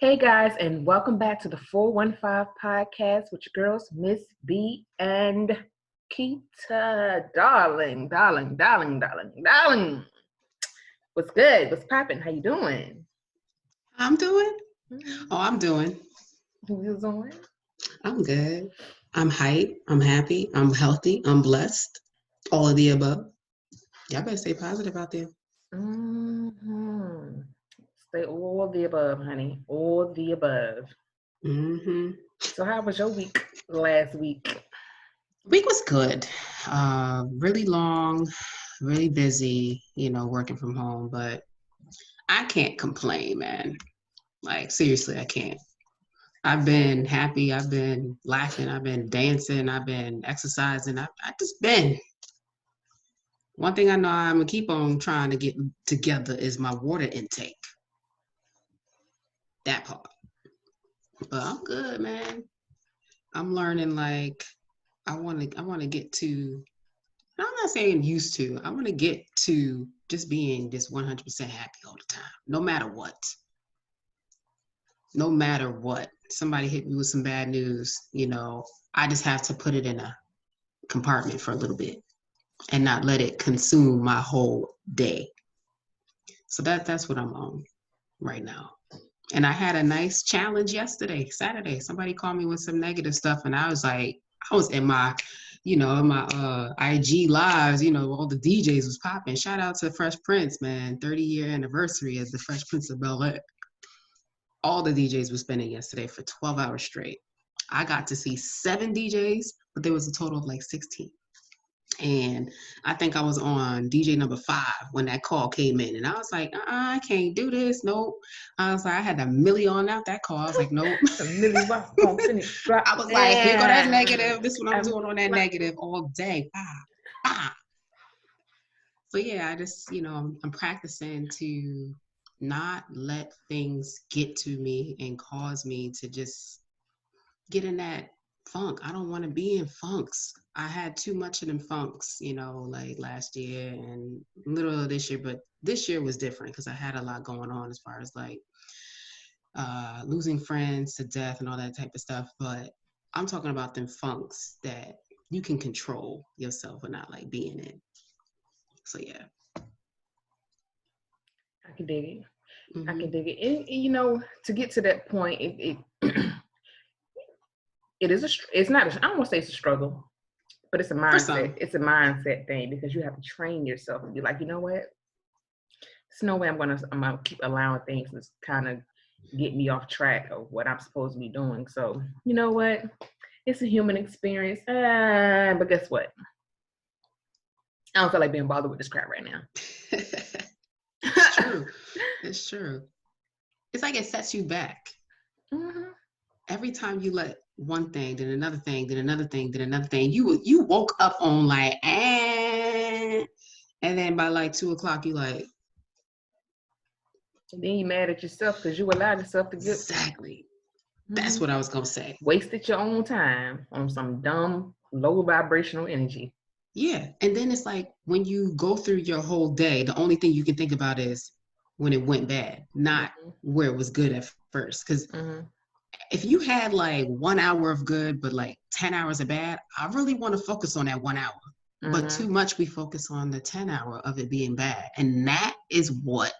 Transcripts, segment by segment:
Hey guys, and welcome back to the 415 podcast with your girls, Miss B and Keita. Darling. What's good? What's poppin'? How you doing? I'm doing. Mm-hmm. Oh, I'm doing. Who you doing? I'm good. I'm hyped. I'm happy. I'm healthy. I'm blessed. All of the above. Y'all better stay positive out there. Mm-hmm. Stay all the above, honey. All the above. hmm So how was your week last week? Week was good. Really long, really busy, working from home, but I can't complain, man. Like, seriously, I can't. I've been happy. I've been laughing. I've been dancing. I've been exercising. I just been. One thing I know I'm gonna keep on trying to get together is my water intake. That part. But I'm good, man. I'm learning like I wanna get to I'm not saying used to. I want to get to just being just 100% happy all the time. No matter what. No matter what. Somebody hit me with some bad news, I just have to put it in a compartment for a little bit and not let it consume my whole day. So that's what I'm on right now. And I had a nice challenge yesterday, Saturday. Somebody called me with some negative stuff, and I was like, I was in my, IG lives, all the DJs was popping. Shout out to Fresh Prince, man, 30-year anniversary as the Fresh Prince of Bel-Air. All the DJs were spinning yesterday for 12 hours straight. I got to see 7 DJs, but there was a total of like 16. And I think I was on DJ number 5 when that call came in. And I was like, I can't do this. Nope. I was like, I had a million on out that call. I was like, nope. A Millie Rock gonna finish drop. I was like, here go that negative. This is what I'm doing on that negative all day. So yeah, I just, I'm practicing to not let things get to me and cause me to just get in that funk. I don't want to be in funks. I had too much of them funks, like last year and a little of this year, but this year was different because I had a lot going on as far as like losing friends to death and all that type of stuff. But I'm talking about them funks that you can control yourself and not like being in. So yeah. I can dig it. I Mm-hmm. can dig it. And, to get to that point, it it is it's not. I don't want to say it's a struggle, but it's a For mindset. some. It's a mindset thing because you have to train yourself and be like, you know what? There's no way I'm gonna keep allowing things to kind of get me off track of what I'm supposed to be doing. So you know what? It's a human experience. But guess what? I don't feel like being bothered with this crap right now. It's true. It's true. It's like it sets you back. Mm-hmm. Every time you let one thing, then another thing, then another thing, then another thing, you woke up on like, and then by like 2 o'clock, you like, And then you mad at yourself because you allowed yourself to get exactly. That's mm-hmm. what I was gonna say. Wasted your own time on some dumb, low vibrational energy. Yeah. And then it's like when you go through your whole day, the only thing you can think about is when it went bad, not Mm-hmm. where it was good at first. Because Mm-hmm. if you had like 1 hour of good, but like 10 hours of bad, I really want to focus on that 1 hour. But Mm-hmm. too much, we focus on the 10 hour of it being bad. And that is what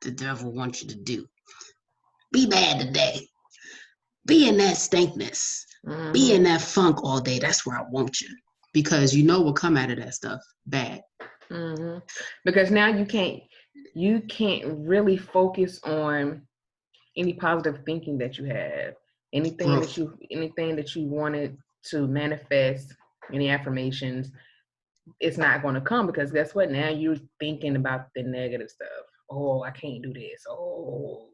the devil wants you to do. Be bad today. Be in that stinkness. Be in Mm-hmm. that funk all day. That's where I want you. Because you know what come out of that stuff bad. Mm-hmm. Because now you can't really focus on any positive thinking that you have, Growth. anything that you wanted to manifest, any affirmations, it's not going to come because guess what? Now you're thinking about the negative stuff. Oh, I can't do this. Oh,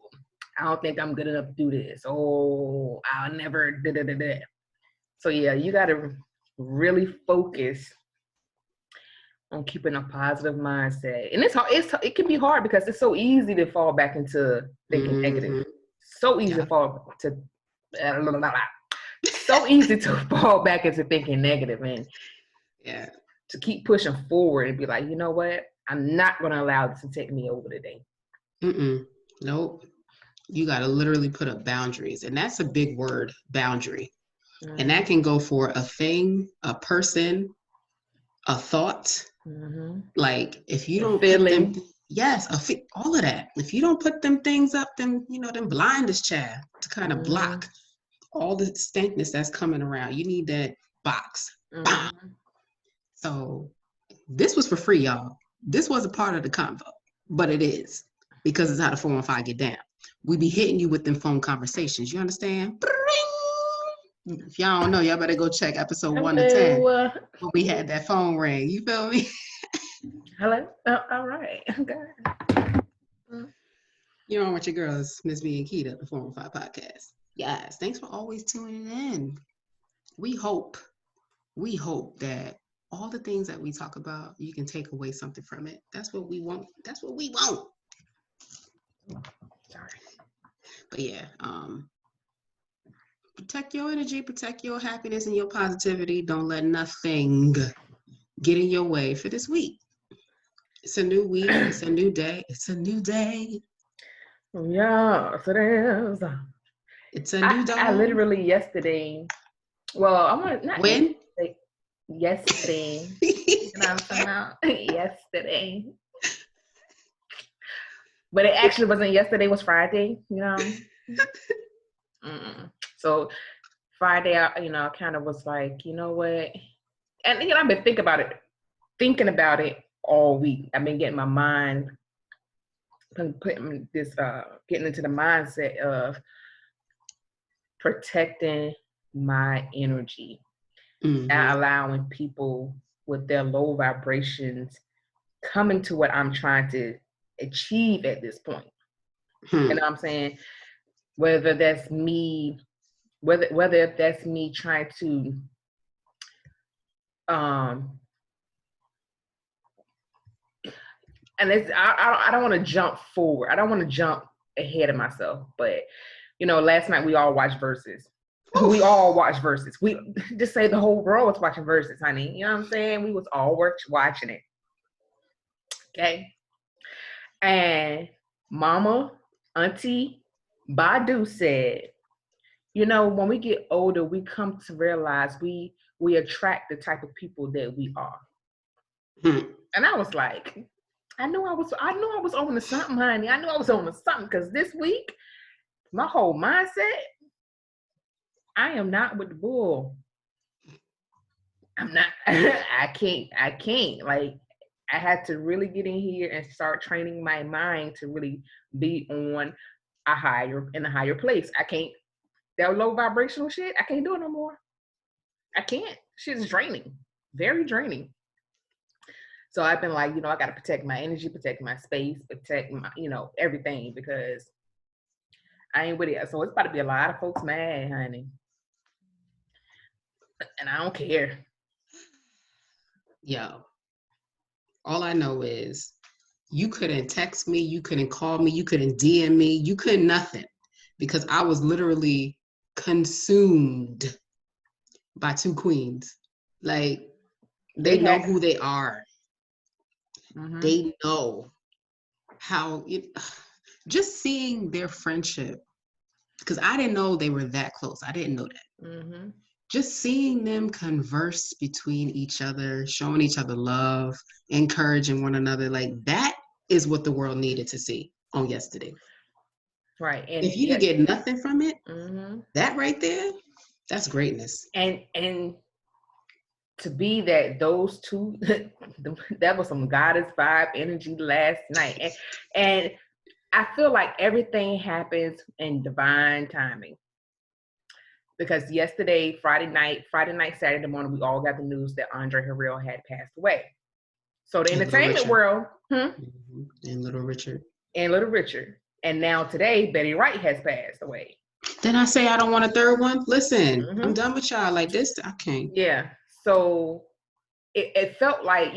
I don't think I'm good enough to do this. Oh, I'll never da da da da. So yeah, you got to really focus on keeping a positive mindset. And it's hard. It can be hard because it's so easy to fall back into thinking negative. Mm-hmm. So easy to Yep. fall to so easy to fall back into thinking negative and Yeah. to keep pushing forward and be like, you know what? I'm not going to allow this to take me over today. Mm-mm. Nope. You got to literally put up boundaries. And that's a big word, boundary. Mm-hmm. And that can go for a thing, a person, a thought. Mm-hmm. Like if you A don't feeling. put them, yes, all of that. If you don't put them things up, then, them blind this child to kind of block all the stankness that's coming around. You need that box. Bam. Mm-hmm. So this was for free, y'all. This was a part of the convo, but it is because it's how the 415 get down. We be hitting you with them phone conversations. You understand? If y'all don't know, y'all better go check episode 1 to 10 Hello. when we had that phone ring. You feel me? Hello. All right. Okay. You're on with your girls, Miss B and Keita, the 415 podcast. Yes, thanks for always tuning in. We hope that all the things that we talk about, you can take away something from it. That's what we want. That's what we want. Sorry. But yeah, protect your energy, protect your happiness and your positivity. Don't let nothing get in your way for this week. It's a new week. It's a new day. It's a new day. Yes, it is. It's a new dawn. I literally yesterday. Well, I want not when yesterday. You know what I'm talking about? Yesterday. But it actually wasn't yesterday. It was Friday. So Friday, I kind of was like, you know what? And I've been thinking about it all week. I've been getting my mind, putting this, getting into the mindset of protecting my energy, not allowing people with their low vibrations come into what I'm trying to achieve at this point. You know what I'm saying? Whether that's me trying to and it's I don't want to jump forward. I don't want to jump ahead of myself. But last night we all watched Verzuz. We all watched Verzuz. We just say the whole world was watching Verzuz, honey. You know what I'm saying? We was all watching it. Okay. And Mama, Auntie Badu said, when we get older, we come to realize we attract the type of people that we are. And I was like, I knew I was on to something, honey. I knew I was on to something because this week, my whole mindset, I am not with the bull. I'm not. I can't. Like, I had to really get in here and start training my mind to really be on a higher place. I can't. That low vibrational shit, I can't do it no more. I can't. Shit's draining. Very draining. So I've been like, I got to protect my energy, protect my space, protect my, everything, because I ain't with it. So it's about to be a lot of folks mad, honey. And I don't care. Yo, all I know is you couldn't text me, you couldn't call me, you couldn't DM me, you couldn't nothing, because I was literally consumed by two queens. Like, they know who they are. Mm-hmm. They know how just seeing their friendship, because I didn't know they were that close. I didn't know that. Mm-hmm. Just seeing them converse between each other, showing each other love, encouraging one another, like that is what the world needed to see on yesterday. Right. And if you could get nothing from it, that right there, that's greatness. And to be that those two, that was some goddess vibe energy last night. And I feel like everything happens in divine timing. Because yesterday, Friday night, Saturday morning, we all got the news that Andre Harrell had passed away. So the entertainment world. And Little Richard. And now today, Betty Wright has passed away. Then I say I don't want a third one? Listen, I'm done with y'all. Like this, I can't. Yeah. So it felt like,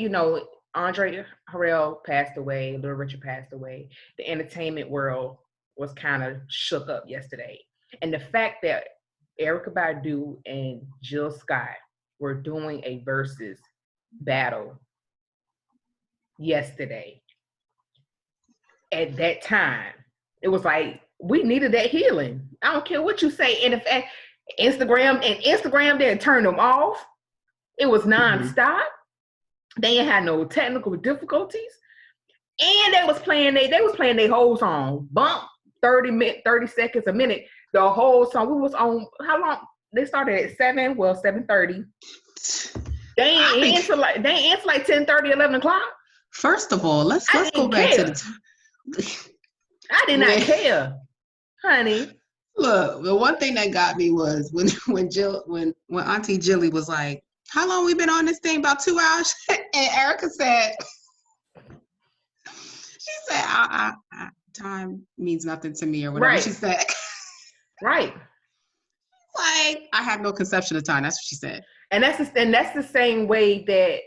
Andre Harrell passed away, Little Richard passed away. The entertainment world was kind of shook up yesterday. And the fact that Erykah Badu and Jill Scott were doing a Verzuz battle yesterday. At that time, it was like we needed that healing. I don't care what you say. And if Instagram didn't turn them off, it was nonstop. They ain't had no technical difficulties. And they was playing their whole song. Bump 30 seconds a minute. The whole song. We was on how long? They started at 7:30. They ain't answer like 10:30, 11 o'clock. First of all, let's go back to the I did not care, honey. Look, the one thing that got me was when Auntie Jilly was like, "How long we been on this thing? About 2 hours?" And Erykah said, "She said, time means nothing to me," or whatever she said. Right. Like, I have no conception of time. That's what she said. And that's the same way that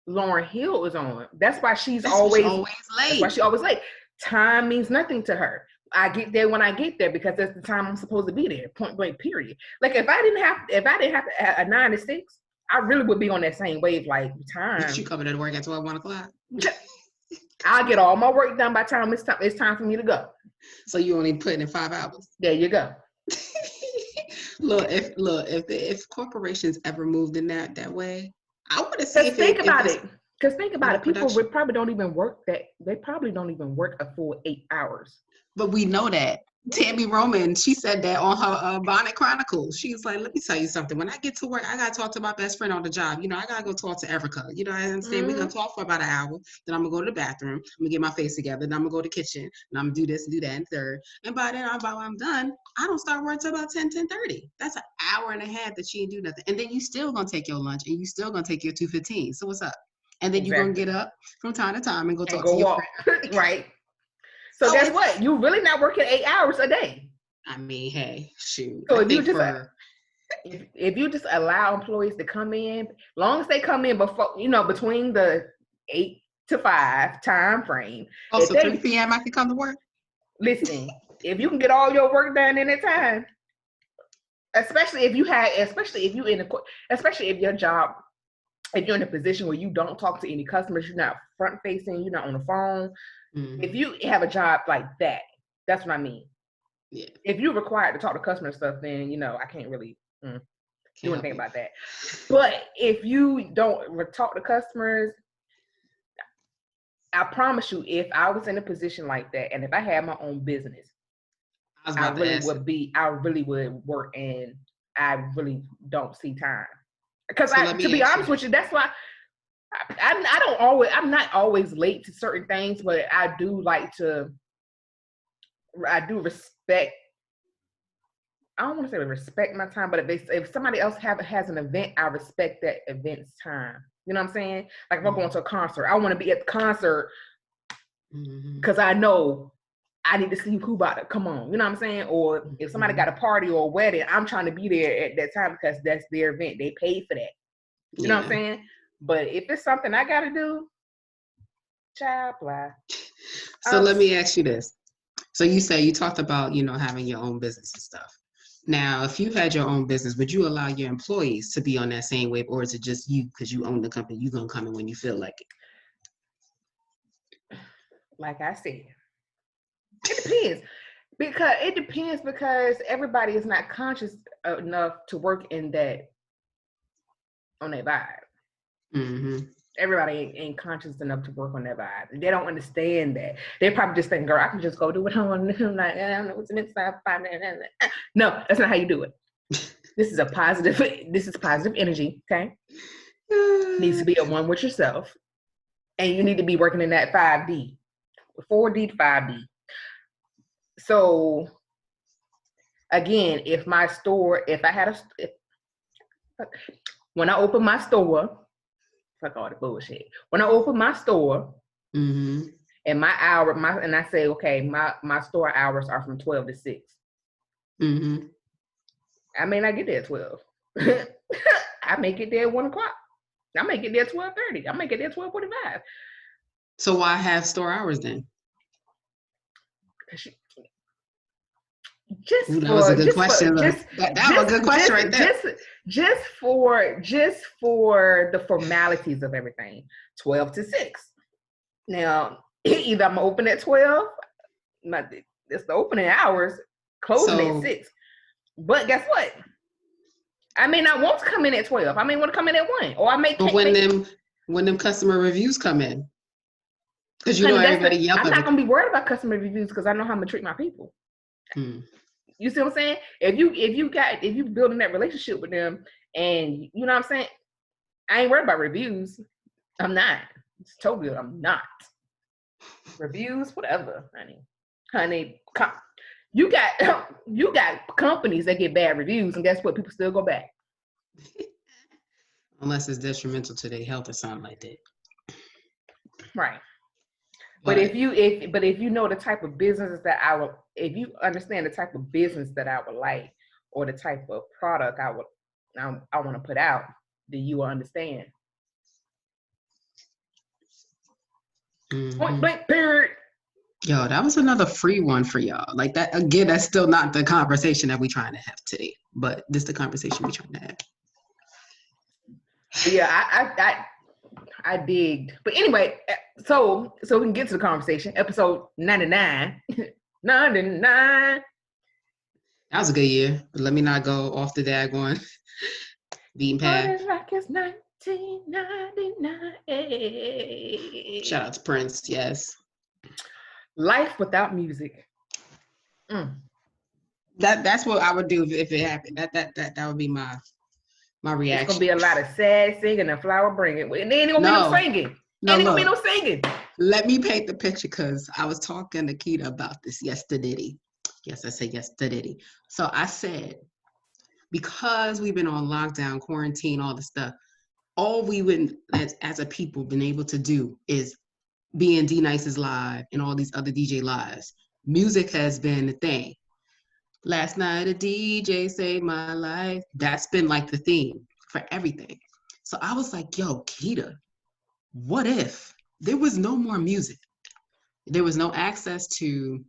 Lauryn Hill is on. That's why she's always late. That's why she always late. Time means nothing to her. I get there when I get there because that's the time I'm supposed to be there. Point blank. Period. Like if I didn't have a 9 to 6, I really would be on that same wave. Like time. You coming to work at 1 o'clock? I'll get all my work done by the time it's time for me to go. So you only putting in 5 hours. There you go. Look, if corporations ever moved in that way, I want to see. Think about it. Because think about it. People probably don't even work they probably don't even work a full 8 hours. But we know that. Tammy Roman, she said that on her Bonnet Chronicles. She's like, let me tell you something. When I get to work, I got to talk to my best friend on the job. You know, I got to go talk to Erykah. You know, I understand. We're going to talk for about an hour. Then I'm going to go to the bathroom. I'm going to get my face together. Then I'm going to go to the kitchen. And I'm going to do this and do that and third. And by then, I'm done. I don't start work till about 10:30. That's an hour and a half that she ain't do nothing. And then you still going to take your lunch and you still going to take your 2:15. So what's up? And then you're going to get up from time to time and go talk to your friend. Right. So guess what? You're really not working 8 hours a day. I mean, hey, shoot. So if you just allow employees to come in, long as they come in before, between the 8 to 5 time frame. Also, 3 p.m. I can come to work. Listen, if you can get all your work done in that time, especially if your job, if you're in a position where you don't talk to any customers, you're not front facing, you're not on the phone. Mm-hmm. If you have a job like that, that's what I mean. Yeah. If you're required to talk to customer stuff, then I can't really do anything about that. But if you don't talk to customers, I promise you, if I was in a position like that, and if I had my own business, I really would work, and I really don't see time. Because to be honest with you, that's why I'm not always late to certain things, but I do respect. I don't want to say respect my time, but if somebody else has an event, I respect that event's time. You know what I'm saying? Like if I'm going to a concert, I want to be at the concert because I know I need to see who about to come on. You know what I'm saying? Or if somebody got a party or a wedding, I'm trying to be there at that time because that's their event. They paid for that. You know what I'm saying? But if it's something I got to do, child, blah. So let me ask you this. So you say you talked about, having your own business and stuff. Now, if you had your own business, would you allow your employees to be on that same wave, or is it just you because you own the company, you're going to come in when you feel like it? Like I said, it depends because everybody is not conscious enough to work on that vibe. Mm-hmm. Everybody ain't conscious enough to work on that vibe. They don't understand that. They probably just think, girl, I can just go do what I want to do. Like, I don't know what's the next 5 minutes. No, that's not how you do it. This is positive energy, okay? Needs to be at one with yourself. And you need to be working in that 5D. 4D to 5D. So, again, when I open my store, fuck all the bullshit. When I open my store, and and I say, okay, my store hours are from 12 to 6. Mm-hmm. I may not get there at 12. I may get there at 1 o'clock. I may get there at 12:30. I may get there at 12:45. So why have store hours then? That was a good question. That was a good question right there. Just for the formalities of everything, 12 to 6. Now, either I'm open at 12, it's the opening hours, closing at 6. But guess what? I may not want to come in at 12. I may want to come in at 1. Or I may But when them customer reviews come in, because you know honey, everybody yells. I'm not gonna be worried about customer reviews because I know how I'm gonna treat my people. You see what I'm saying? If you building that relationship with them, and you know what I'm saying, I ain't worried about reviews. I'm not. It's totally. I'm not. Reviews, whatever, honey. You got companies that get bad reviews, and guess what? People still go back. Unless it's detrimental to their health or something like that. Right. But if you know the type of business that if you understand the type of business that I would like, or the type of product I want to put out, then you will understand. Point blank, period. Yo, that was another free one for y'all. Like that again, that's still not the conversation that we're trying to have today, but this is the conversation we're trying to have. Yeah, I digged. But anyway, so we can get to the conversation. Episode 99. 99. That was a good year. But let me not go off the daggone beaten path. Like it's 1999. Shout out to Prince, yes. Life without music. That's what I would do if it happened. That would be my reaction. It's gonna be a lot of sad singing and flower bringing. And there ain't gonna be no singing. Ain't gonna be no singing. Let me paint the picture, because I was talking to Keita about this yesterday. Yes, I said yesterday. So I said, because we've been on lockdown, quarantine, all the stuff, all we would as a people been able to do is be in D-Nice's live and all these other DJ lives. Music has been the thing. Last night a DJ saved my life. That's been like the theme for everything. So I was like, yo, Keita, what if there was no more music? There was no access to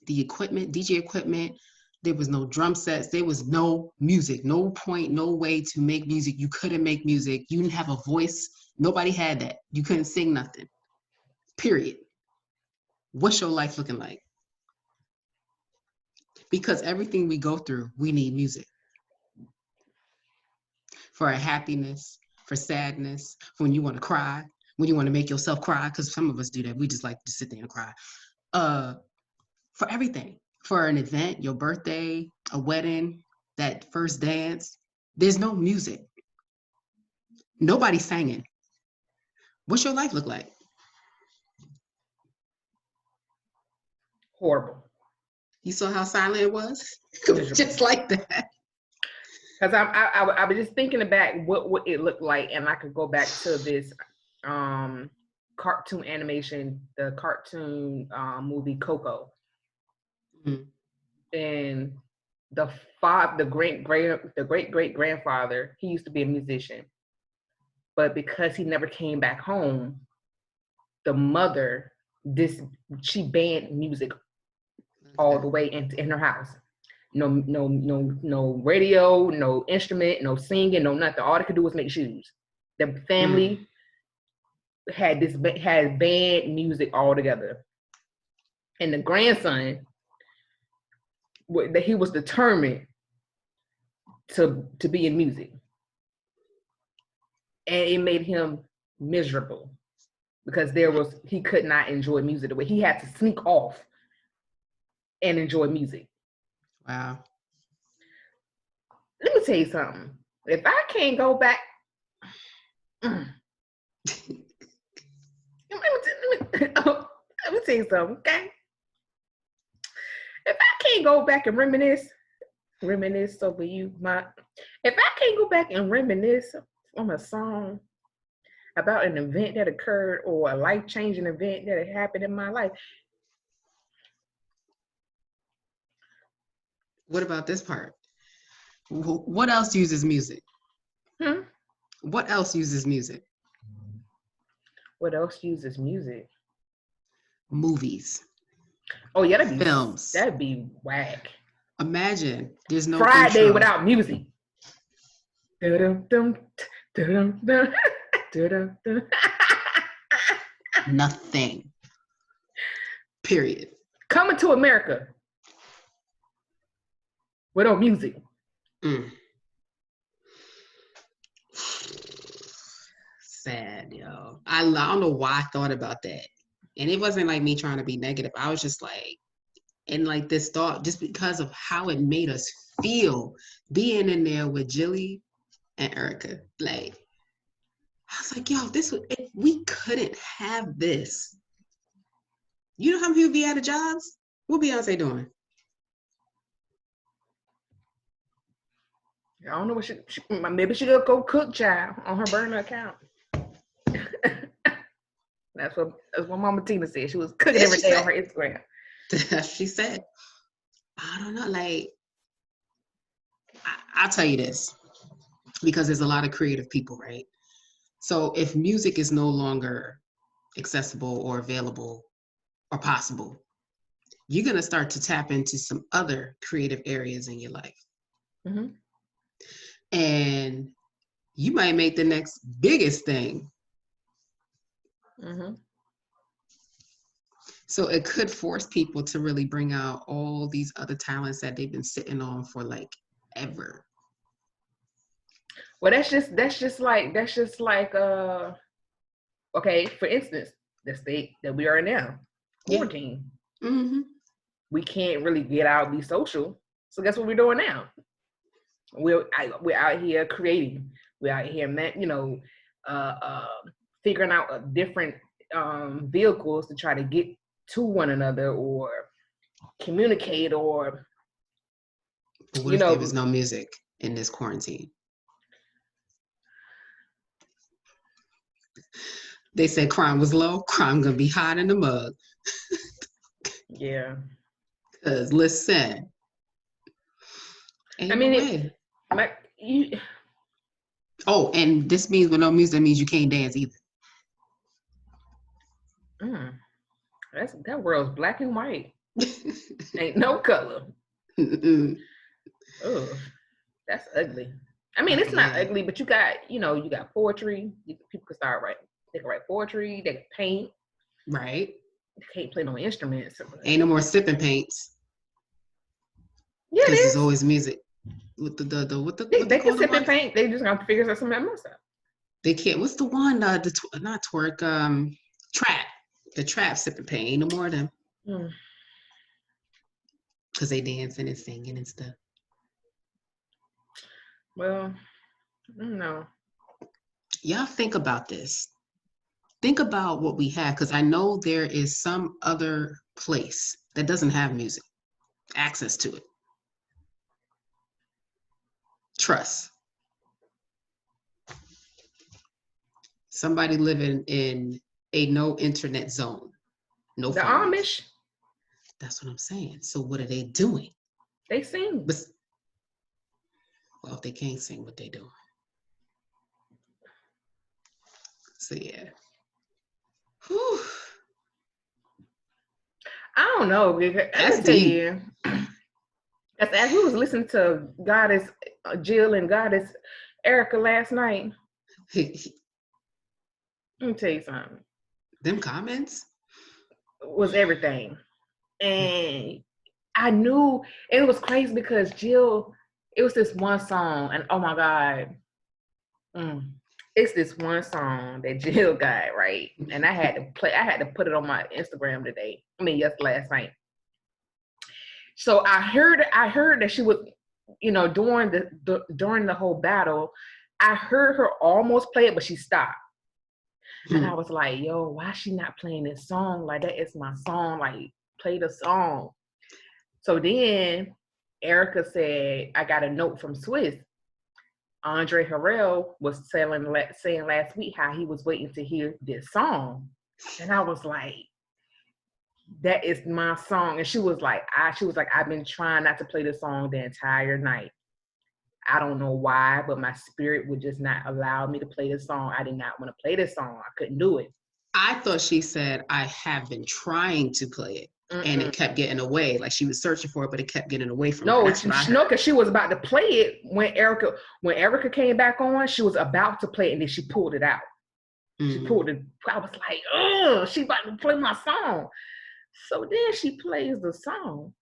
the equipment, DJ equipment. There was no drum sets. There was no music, no point, no way to make music. You couldn't make music. You didn't have a voice. Nobody had that. You couldn't sing nothing. Period. What's your life looking like? Because everything we go through, we need music. For our happiness, for sadness, when you want to cry, when you want to make yourself cry, because some of us do that. We just like to sit there and cry. For everything. For an event, your birthday, a wedding, that first dance, there's no music. Nobody's singing. What's your life look like? Horrible. You saw how silent it was? Just like that. Because I was just thinking back what it looked like, and I could go back to this cartoon animation, the cartoon movie Coco. Mm-hmm. And the great great grandfather, he used to be a musician, but because he never came back home, the mother she banned music all the way in her house. No radio, no instrument, no singing, no nothing. All they could do was make shoes. The family had banned music altogether, and the grandson, that he was determined to be in music, and it made him miserable because he could not enjoy music the way he had to sneak off and enjoy music. Wow. Let me tell you something. If I can't go back, let me tell you something, okay? If I can't go back and reminisce over you, if I can't go back and reminisce on a song about an event that occurred or a life-changing event that had happened in my life. What about this part? What else uses music? What else uses music? What else uses music? Movies. Oh yeah, films. That'd be whack. Imagine there's no Friday intro. without music. Nothing. Period. Coming to America. With no music. Mm. Sad, yo. I don't know why I thought about that. And it wasn't like me trying to be negative. I was just like, and like this thought, just because of how it made us feel being in there with Jilly and Erykah. Like, I was like, yo, if we couldn't have this. You know how many people be out of jobs? What Beyonce doing? I don't know what maybe she gonna go cook, child, on her burner account. That's what Mama Tina said. She was cooking every day on her Instagram. She said, I don't know, like, I'll tell you this, because there's a lot of creative people, right? So if music is no longer accessible or available or possible, you're going to start to tap into some other creative areas in your life. Mm-hmm. And you might make the next biggest thing. Mm-hmm. So it could force people to really bring out all these other talents that they've been sitting on for like ever. Well, that's just like okay, for instance, the state that we are in now, quarantine. Yeah. Mm-hmm. We can't really get out and be social. So guess what we're doing now? We're out here creating. We're out here, figuring out different vehicles to try to get to one another or communicate or. But what if there was no music in this quarantine? They said crime was low. Crime gonna be hot in the mug. Yeah. Cause listen, ain't no way. Oh, and this means with no music, that means you can't dance either. That world's black and white. Ain't no color. Oh, that's ugly. I mean, it's not ugly, but you got poetry. People can start writing. They can write poetry. They can paint. Right. They can't play no instruments. Ain't no more sipping paints. Yeah, because there's always music. With they can sip and paint. They just got to figure out something else out. They can't. What's the one? Not twerk. Trap. The trap sip and paint. Ain't no more of them. Because they dancing and singing and stuff. Well, no. Y'all think about this. Think about what we have, because I know there is some other place that doesn't have music, access to it. Trust. Somebody living in a no internet zone. No the phones. Amish. That's what I'm saying. So what are they doing? They sing. Well, if they can't sing, what they doing? So yeah. Whew. I don't know. That's deep. As we was listening to Goddess Jill and Goddess Erykah last night, let me tell you something. Them comments was everything. And I knew it was crazy because Jill, it was this one song, and oh my God, it's this one song that Jill got, right? And I had to put it on my Instagram today. Last night. So I heard that she was, during the whole battle, I heard her almost play it, but she stopped. And I was like, yo, why is she not playing this song? Like, that is my song. Like, play the song. So then Erykah said, I got a note from Swiss. Andre Harrell was saying last week how he was waiting to hear this song. And I was like, that is my song. And she was like, I've been trying not to play the song the entire night. I don't know why, but my spirit would just not allow me to play this song. I did not want to play this song. I couldn't do it. I thought she said, I have been trying to play it. And it kept getting away. Like she was searching for it, but it kept getting away from her. No, because she was about to play it when Erykah came back on. She was about to play it, and then she pulled it out. She pulled it. I was like, oh, she about to play my song. So then she plays the song.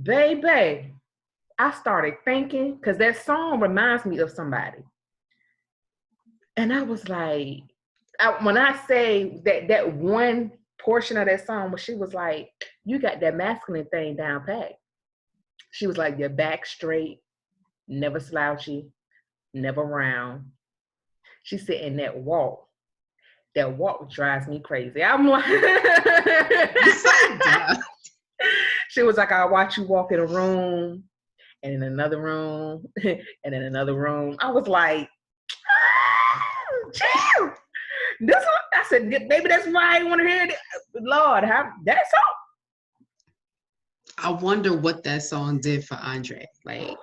Baby, I started thinking, because that song reminds me of somebody. And I was like, when I say that one portion of that song where she was like, you got that masculine thing down pat. She was like, your back straight, never slouchy, never round. She said, in that walk drives me crazy. I'm like, she was like, I'll watch you walk in a room and in another room and in another room. I was like, chill. This one, I said, maybe that's why I want to hear it. Lord, that song. I wonder what that song did for Andre. Like,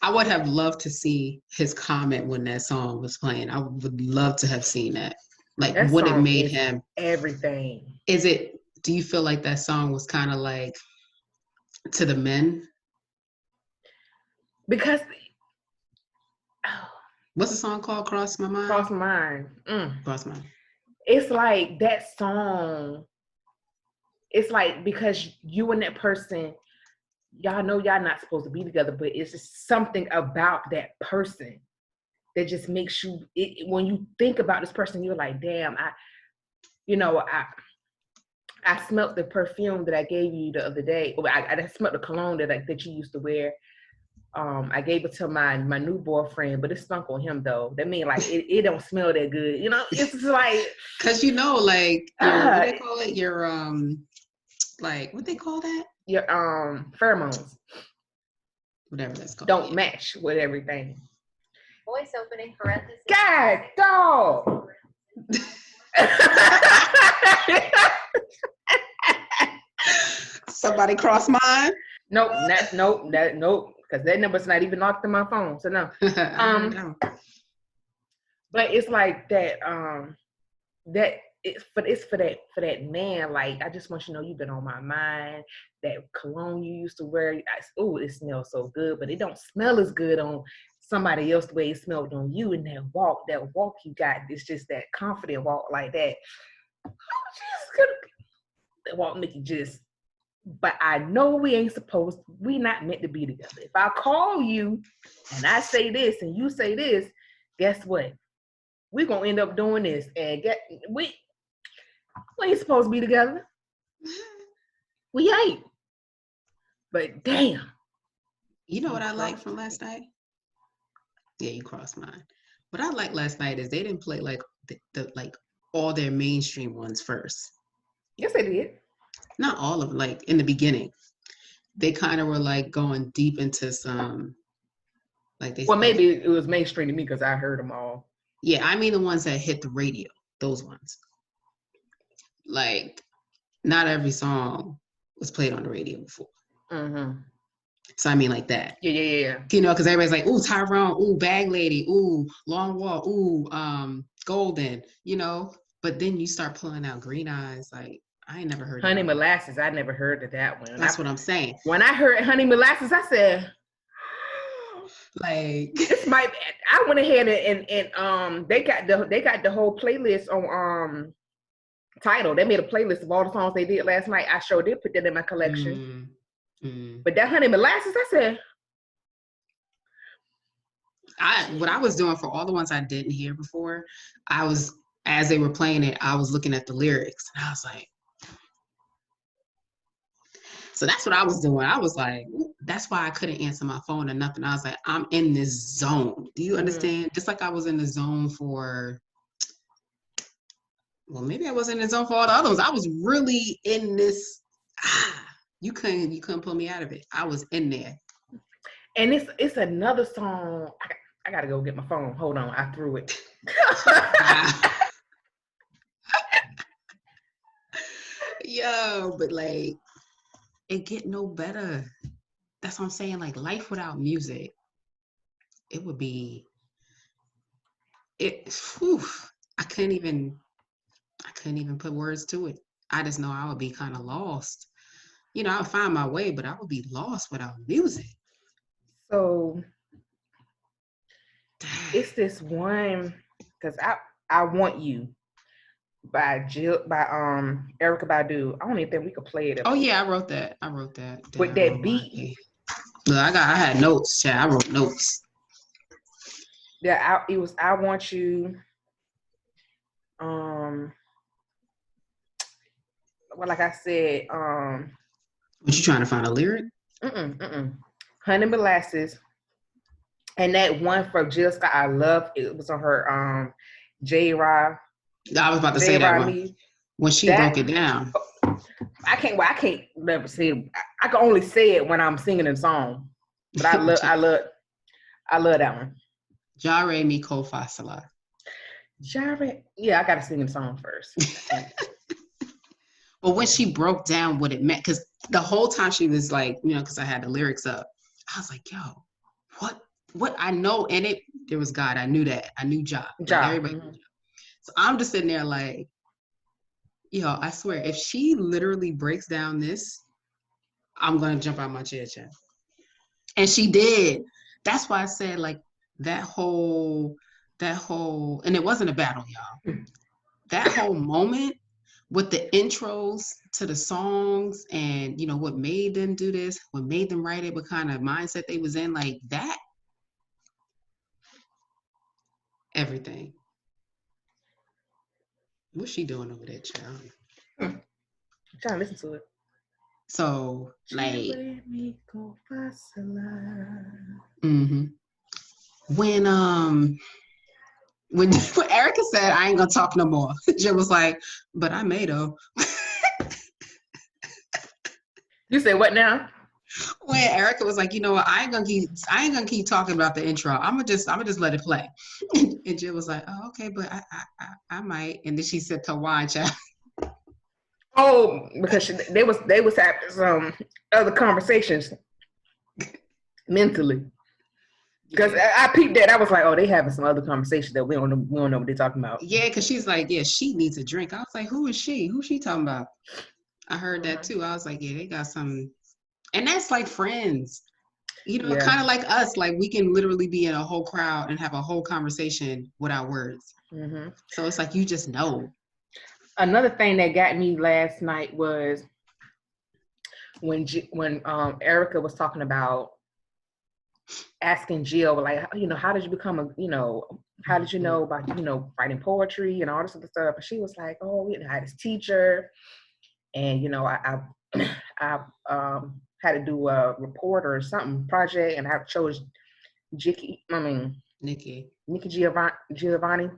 I would have loved to see his comment when that song was playing. I would love to have seen that. Like, That what it song made is him. everything. Do you feel like that song was kind of like to the men? Because what's the song called? Cross My Mind? Cross My Mind. Cross My Mind. It's like that song. It's like, because you and that person, y'all know y'all not supposed to be together, but it's just something about that person that just makes you, when you think about this person, you're like, damn, I smelled the perfume that I gave you the other day. I smelled the cologne that you used to wear. I gave it to my new boyfriend, but it stunk on him though. That mean like it don't smell that good. It's just like, cause like what they call it? Your like what they call that? Your pheromones. Whatever that's called. Don't match with everything. Voice opening parentheses. God, dog. Somebody cross mine? Nope. Because that number's not even locked in my phone. So no. But it's like that. It's for that man. Like, I just want you to know you've been on my mind. That cologne you used to wear, it smells so good, but it don't smell as good on somebody else the way it smelled on you. And that walk you got, it's just that confident walk like that. That walk make you just. But I know we not meant to be together. If I call you and I say this and you say this, guess what? We're gonna end up doing this. And we ain't supposed to be together. We ain't. But damn. You know what I liked from last night? Yeah, you crossed mine. What I liked last night is they didn't play like the like all their mainstream ones first. Yes, they did. Not all of them. Like in the beginning, they kind of were like going deep into some. Maybe it was mainstream to me because I heard them all. Yeah, I mean the ones that hit the radio. Those ones. Like, not every song was played on the radio before. Mm-hmm. So I mean like that. Yeah. Because everybody's like, ooh, Tyrone, ooh, Bag Lady, ooh, Long Walk, ooh, Golden, But then you start pulling out Green Eyes, like, I ain't never heard Honey Molasses. I never heard of that one. That's what I'm saying. When I heard Honey Molasses, I said, like, this might. I went ahead and they got the whole playlist on Tidal. They made a playlist of all the songs they did last night. I sure did put that in my collection. But that Honey Molasses, I said, what I was doing for all the ones I didn't hear before, as they were playing it, I was looking at the lyrics and I was like, so that's what I was doing. I was like, that's why I couldn't answer my phone or nothing. I was like, I'm in this zone. Do you understand? Just like I was in the zone for, well, maybe I wasn't in the zone for all the other ones. I was really in this. You couldn't pull me out of it. I was in there. And it's another song. I gotta go get my phone. Hold on, I threw it. Yo, but like, it get no better. That's what I'm saying. Like, life without music, it would be. I couldn't even put words to it. I just know I would be kind of lost. I would find my way, but I would be lost without music. So it's this one, because I want you, by Erykah Badu. I don't even think we could play it. Oh yeah, I wrote that With down that on my beat. Look, I had notes, chat. I wrote notes. Yeah, it was I Want You. Well, like I said, What you trying to find a lyric? Honey Molasses. And that one for Jill Scott, I love it. Was on her J Rod. I was about to say that one. When she broke it down. I can't never say it. I can only say it when I'm singing a song. But I love that one. Jare mi ko fasala. Jare, yeah, I gotta sing the song first. But when she broke down what it meant, because the whole time she was like, because I had the lyrics up, I was like, yo, what I know in it, there was God. I knew that. I knew Jah. Like, everybody knew Jah. So I'm just sitting there like, yo, I swear, if she literally breaks down this, I'm gonna jump out my chair, chat. And she did. That's why I said like that whole, and it wasn't a battle, y'all. That whole moment with the intros to the songs and what made them do this, what made them write it, what kind of mindset they was in, like that, everything. What's she doing over there, child? I'm trying to listen to it. So like when Erykah said I ain't gonna talk no more, Jim was like, but I made her. You said what now? When Erykah was like, you know what, I ain't gonna keep talking about the intro. I'm gonna just let it play. And Jill was like, oh, okay, but I might. And then she said to wine, child. Oh, because they was having some other conversations mentally. Because I peeped that, I was like, oh, they having some other conversations that we don't know what they're talking about. Yeah, because she's like, yeah, she needs a drink. I was like, who is she? Who's she talking about? I heard that too. I was like, yeah, they got some, and that's like friends. Kind of like us. Like we can literally be in a whole crowd and have a whole conversation without words. So it's like you just know. Another thing that got me last night was when Erykah was talking about asking Jill, like, how did you become how did you know about writing poetry and all this other stuff? And she was like, oh, I had this teacher, and I had to do a report or something project, and I chose Nikki Giovanni.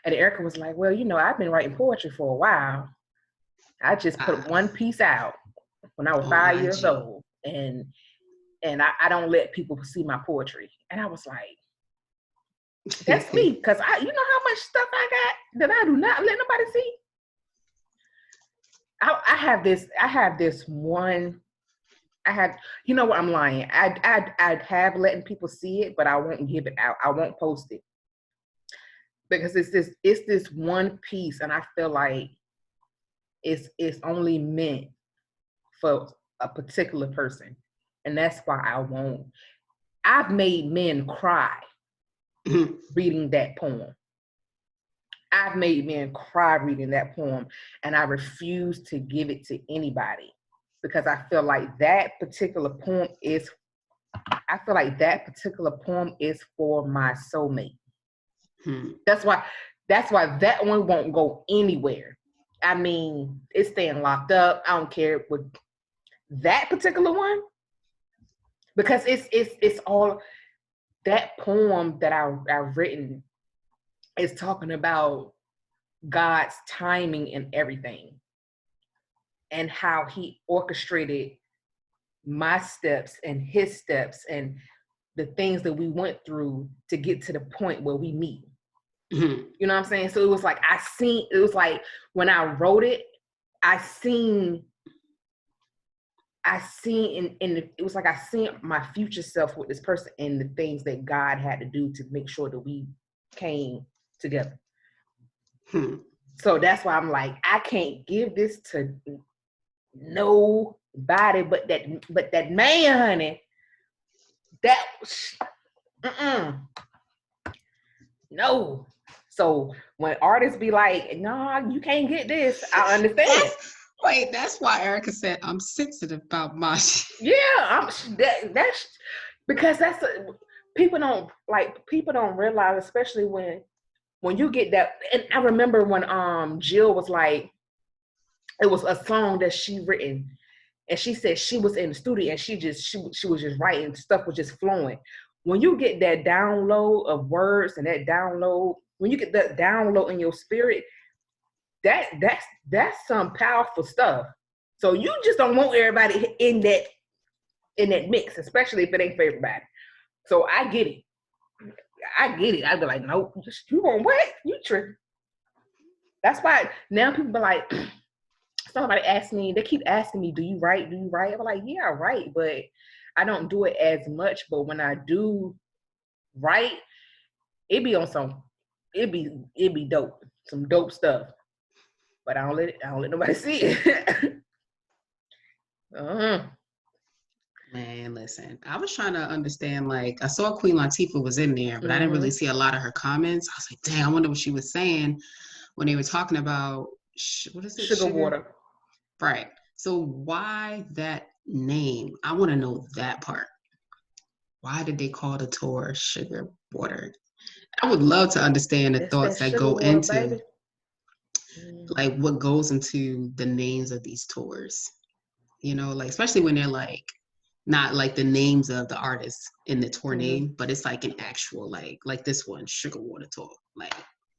And Erykah was like, well, I've been writing poetry for a while. I just put one piece out when I was 5 years old, and I don't let people see my poetry. And I was like, that's me, because how much stuff I got that I do not let nobody see. I have this one. I'm lying. I'd have letting people see it, but I won't give it out. I won't post it because it's this one piece, and I feel like it's only meant for a particular person, and that's why I won't. I've made men cry reading that poem. I've made men cry reading that poem, and I refuse to give it to anybody because I feel like that particular poem is for my soulmate. That's why that one won't go anywhere. I mean, it's staying locked up. I don't care with that particular one, because it's all that poem that I've written is talking about God's timing and everything, and how he orchestrated my steps and his steps and the things that we went through to get to the point where we meet. You know what I'm saying? So it was like when I wrote it, I seen it was like I seen my future self with this person and the things that God had to do to make sure that we came together. So that's why I'm like, I can't give this to nobody but that man, honey. That no. So when artists be like, "Nah, you can't get this," I understand. That's why Erykah said I'm sensitive about my shit. Yeah, that's because people don't realize, especially when you get that. And I remember when Jill was like, it was a song that she written, and she said she was in the studio and she was just writing, stuff was just flowing. When you get that download of words and that download, when you get that download in your spirit, that's some powerful stuff. So you just don't want everybody in that mix, especially if it ain't for everybody. So I get it. I'd be like, nope, you want what? You tripping. That's why now people be like, somebody asked me, they keep asking me, do you write? I'm like, yeah, I write, but I don't do it as much. But when I do write, it be dope, some dope stuff. But I don't let nobody see it. Man, listen, I was trying to understand, like, I saw Queen Latifah was in there, but I didn't really see a lot of her comments. I was like, dang, I wonder what she was saying when they were talking about, what is it? Sugar water. Right. So why that name? I want to know that part. Why did they call the tour Sugar Water? I would love to understand the thoughts that go into, like, what goes into the names of these tours. You know, like, especially when they're like, not like the names of the artists in the tour name, but it's like an actual, like this one, Sugar Water Tour. Like,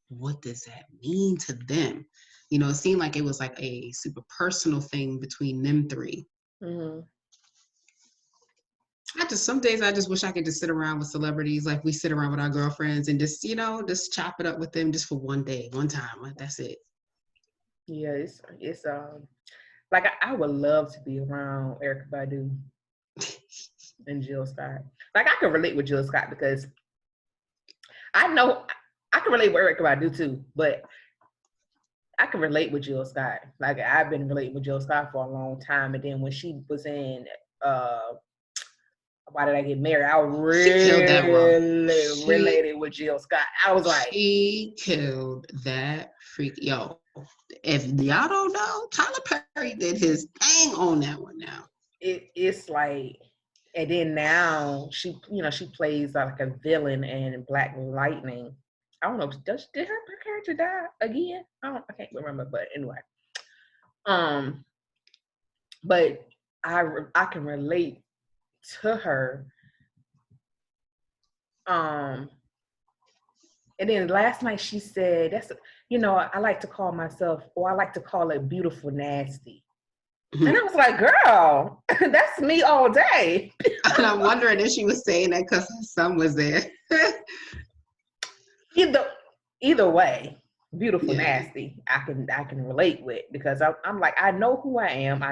what does that mean to them? You know, it seemed like it was like a super personal thing between them three. Some days I just wish I could just sit around with celebrities, like we sit around with our girlfriends and just, you know, just chop it up with them just for one day, one time. Like, that's it. Yeah, it's like I would love to be around Erykah Badu and Jill Scott. Like, I can relate with Jill Scott because I know I can relate with Erykah Badu too, but I can relate with Jill Scott. Like, I've been relating with Jill Scott for a long time, and then when she was in Why Did I Get Married, I really related with Jill Scott. I was like, she killed that freak. Yo, if y'all don't know, Tyler Perry did his thing on that one. Now it's like, and then now she plays like a villain in Black Lightning. I don't know. Did her character die again? I can't remember. But anyway, but I can relate to her. And then last night she said, I like to call myself, or I like to call it beautiful nasty. And I was like, girl, that's me all day. And I'm wondering if she was saying that because her son was there. Either way, beautiful nasty, I can relate with, because I'm like, I know who I am.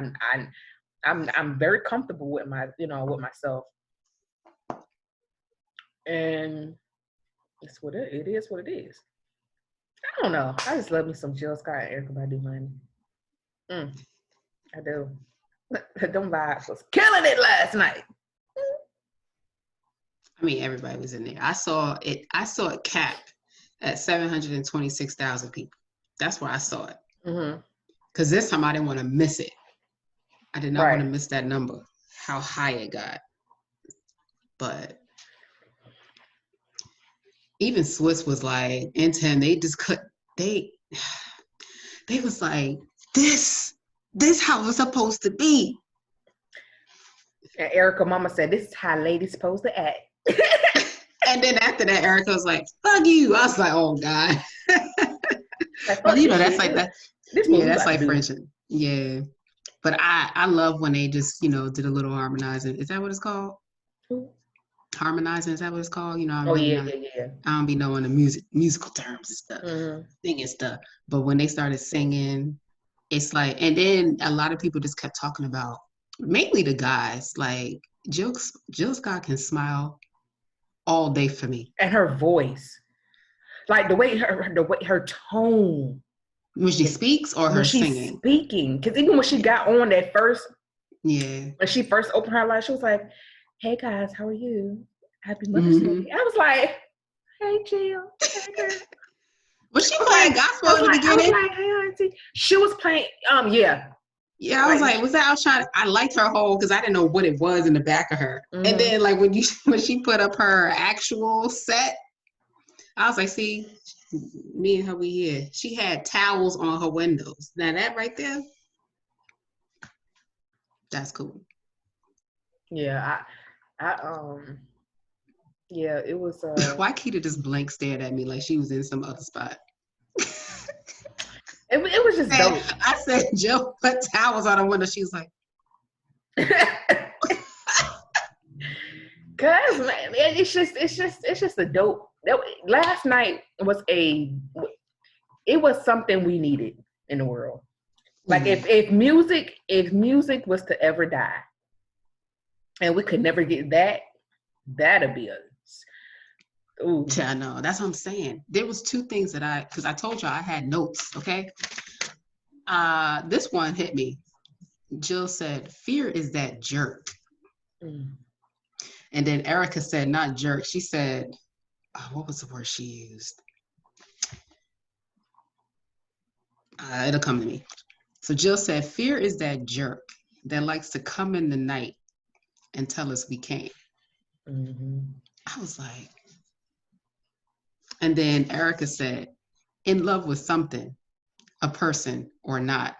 I'm very comfortable with with myself, and it's what it is. What it is. I don't know. I just love me some Jill Scott and Erykah Badu, honey. I do. Them vibes was killing it last night. I mean, everybody was in there. I saw it capped at 726,000 people. That's where I saw it. Because this time I didn't want to miss it. I did not want to miss that number, how high it got. But even Swiss was like, into him, they just they was like, this how it's supposed to be. And Erykah mama said, this is how ladies supposed to act. And then after that, Erykah was like, fuck you. I was like, oh God. Well, you know, that's like that. Yeah, that's like friendship. Yeah. But I love when they just, did a little harmonizing. Is that what it's called? Harmonizing, is that what it's called? I don't be knowing the musical terms and stuff, singing stuff. But when they started singing, it's like, and then a lot of people just kept talking about, mainly the guys, like Jill Scott can smile all day for me. And her voice, like the way her tone. When she speaks or her singing? Speaking. Because even when she got on that first, when she first opened her live, she was like, hey guys, how are you? Happy Mother's Day. I was like, hey Jill. Hey girl. Was she playing gospel in the I was beginning? like, hey, auntie. She was playing, yeah. Yeah, I was like, was that? I was trying. I liked her whole because I didn't know what it was in the back of her. And then like when she put up her actual set, I was like, see, me and her we here. She had towels on her windows. Now that right there, that's cool. Yeah, yeah, it was. Why Keita just blank stared at me like she was in some other spot? It was just dope. I said, Joe, put towels on the window. She was like, Cause man, it's just a dope. Last night was it was something we needed in the world. Like if music was to ever die, and we could never get that, that'd be a. Ooh. Yeah, I know. That's what I'm saying. There was two things that because I told you I had notes. Okay. This one hit me. Jill said, "Fear is that jerk." And then Erykah said, "Not jerk." She said, what was the word she used? It'll come to me. So Jill said, "Fear is that jerk that likes to come in the night and tell us we can't." I was like, and then Erykah said, "In love with something, a person or not."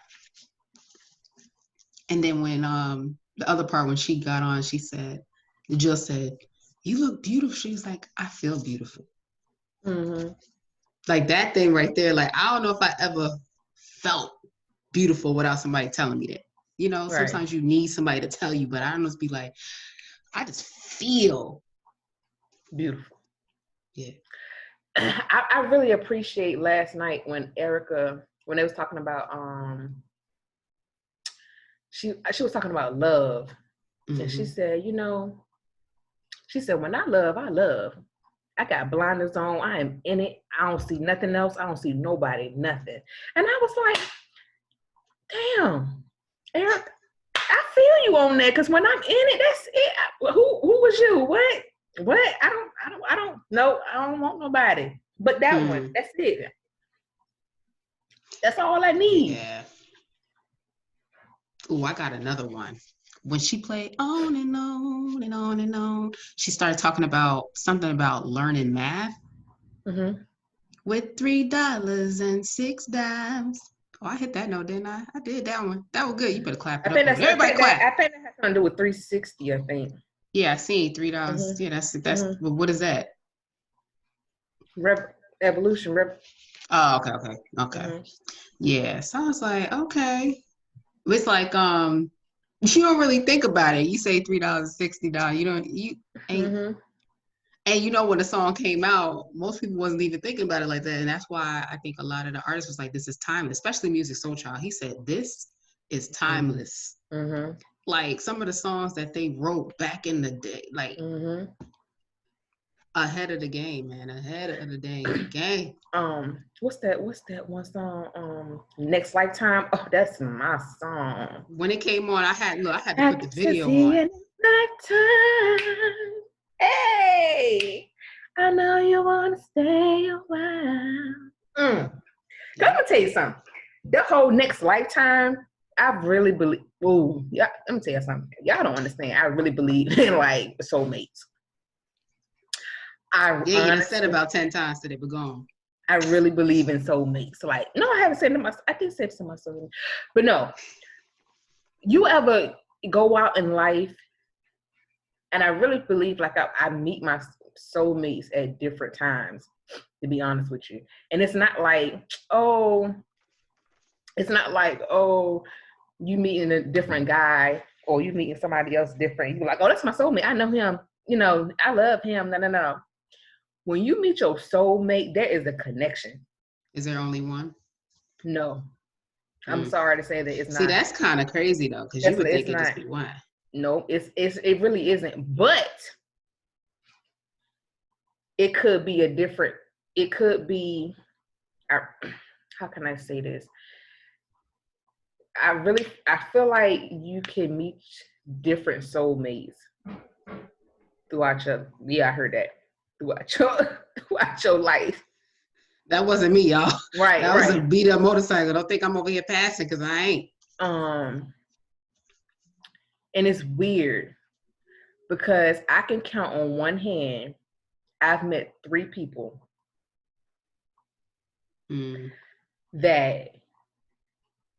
And then when the other part, when she got on, she said, Jill said, "You look beautiful." She was like, "I feel beautiful." Like that thing right there. Like, I don't know if I ever felt beautiful without somebody telling me that. You know, Right. Sometimes you need somebody to tell you, but I don't know, be like, I just feel beautiful. Yeah. I really appreciate last night when Erykah, when they was talking about she was talking about love. And she said, she said, when I love, I got blinders on. I am in it. I don't see nothing else. I don't see nobody, nothing. And I was like, damn, Eric, I feel you on that. Because when I'm in it, that's it. Who was you? What? I don't know. I don't want nobody. But that one, that's it. That's all I need. Yeah. Oh, I got another one. When she played On and On and On and On, she started talking about something about learning math. With $3 and 6 dimes. Oh, I hit that note, didn't I? I did that one. That was good. You better clap it up. Everybody clap. I think that has something to do with 360, I think. Yeah, I seen $3. Yeah, that's well, what is that? Evolution. Oh, okay. Yeah. So I was like, okay. It's like you don't really think about it. You say $3, $60. You ain't. And when the song came out, most people wasn't even thinking about it like that. And that's why I think a lot of the artists was like, this is timeless, especially Music Soul Child. He said, this is timeless. Like some of the songs that they wrote back in the day, like ahead of the game, man. Ahead of the game. What's that one song? Next Lifetime. Oh, that's my song. When it came on, I had to put the video on. Lifetime. Hey, I know you want to stay a while. I'm gonna tell you something. The whole Next Lifetime, I really believe. Oh, yeah. Let me tell you something. Y'all don't understand. I really believe in like soulmates. You said about 10 times that they were gone. I really believe in soulmates. Like, no, I haven't said to myself. I did say to myself, but no. You ever go out in life? And I really believe like I meet my soulmates at different times, to be honest with you. And it's not like, you meeting a different guy or you meeting somebody else different. You're like, oh, that's my soulmate. I know him. I love him. No. When you meet your soulmate, there is a connection. Is there only one? No. I'm sorry to say that it's not. See, that's kind of crazy though, because you would think it just be one. No, it really isn't. But it could be how can I say this? I feel like you can meet different soulmates throughout your life. That wasn't me, y'all. Right, That was a right. beat up motorcycle. Don't think I'm over here passing because I ain't. And it's weird because I can count on one hand. I've met 3 people that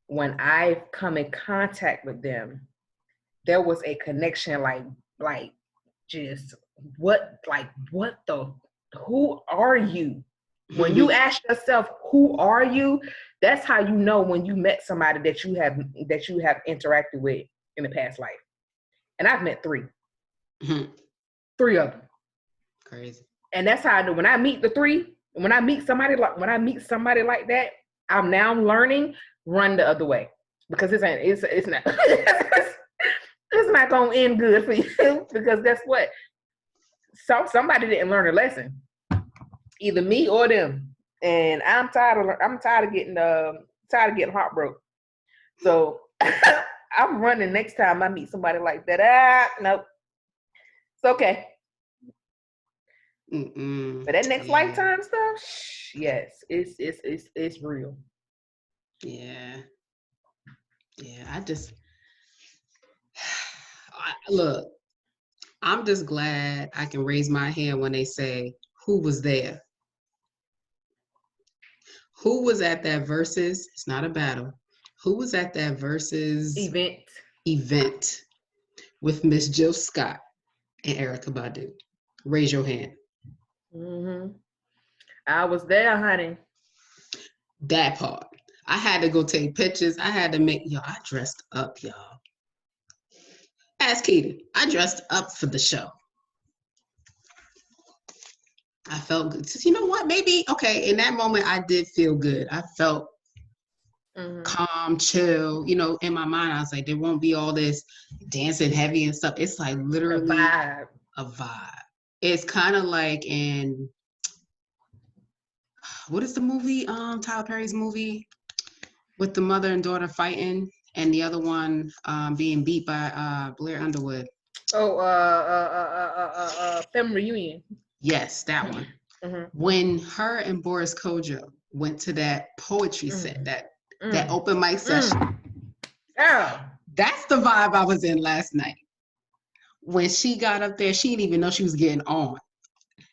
when I've come in contact with them, there was a connection like just what the who are you? When you ask yourself who are you, that's how you know when you met somebody that you have interacted with in the past life. And I've met 3. 3 of them. Crazy. And that's how I do. When I meet the 3, when I meet somebody like that, I'm now learning run the other way because it's not it's not gonna end good for you because guess what? Somebody didn't learn a lesson, either me or them, and I'm tired of getting heartbroken. So I'm running next time I meet somebody like that. Nope, it's okay. But that next lifetime stuff, yes, it's real. Yeah. Look, I'm just glad I can raise my hand when they say who was there. Who was at that Verzuz? It's not a battle. Who was at that Verzuz event with Miss Jill Scott and Erykah Badu? Raise your hand. I was there, honey. That part. I had to go take pictures. I had to I dressed up, y'all. Ask Keita. I dressed up for the show. I felt good. You know what? Maybe, okay, in that moment, I did feel good. I felt calm, chill. You know, in my mind, I was like, there won't be all this dancing heavy and stuff. It's like literally a vibe. It's kind of like in, what is the movie? Tyler Perry's movie with the mother and daughter fighting and the other one being beat by Blair Underwood. Family Reunion. Yes, that one. When her and Boris Kodjoe went to that poetry set, that open mic session. That's the vibe I was in last night. When she got up there, she didn't even know she was getting on.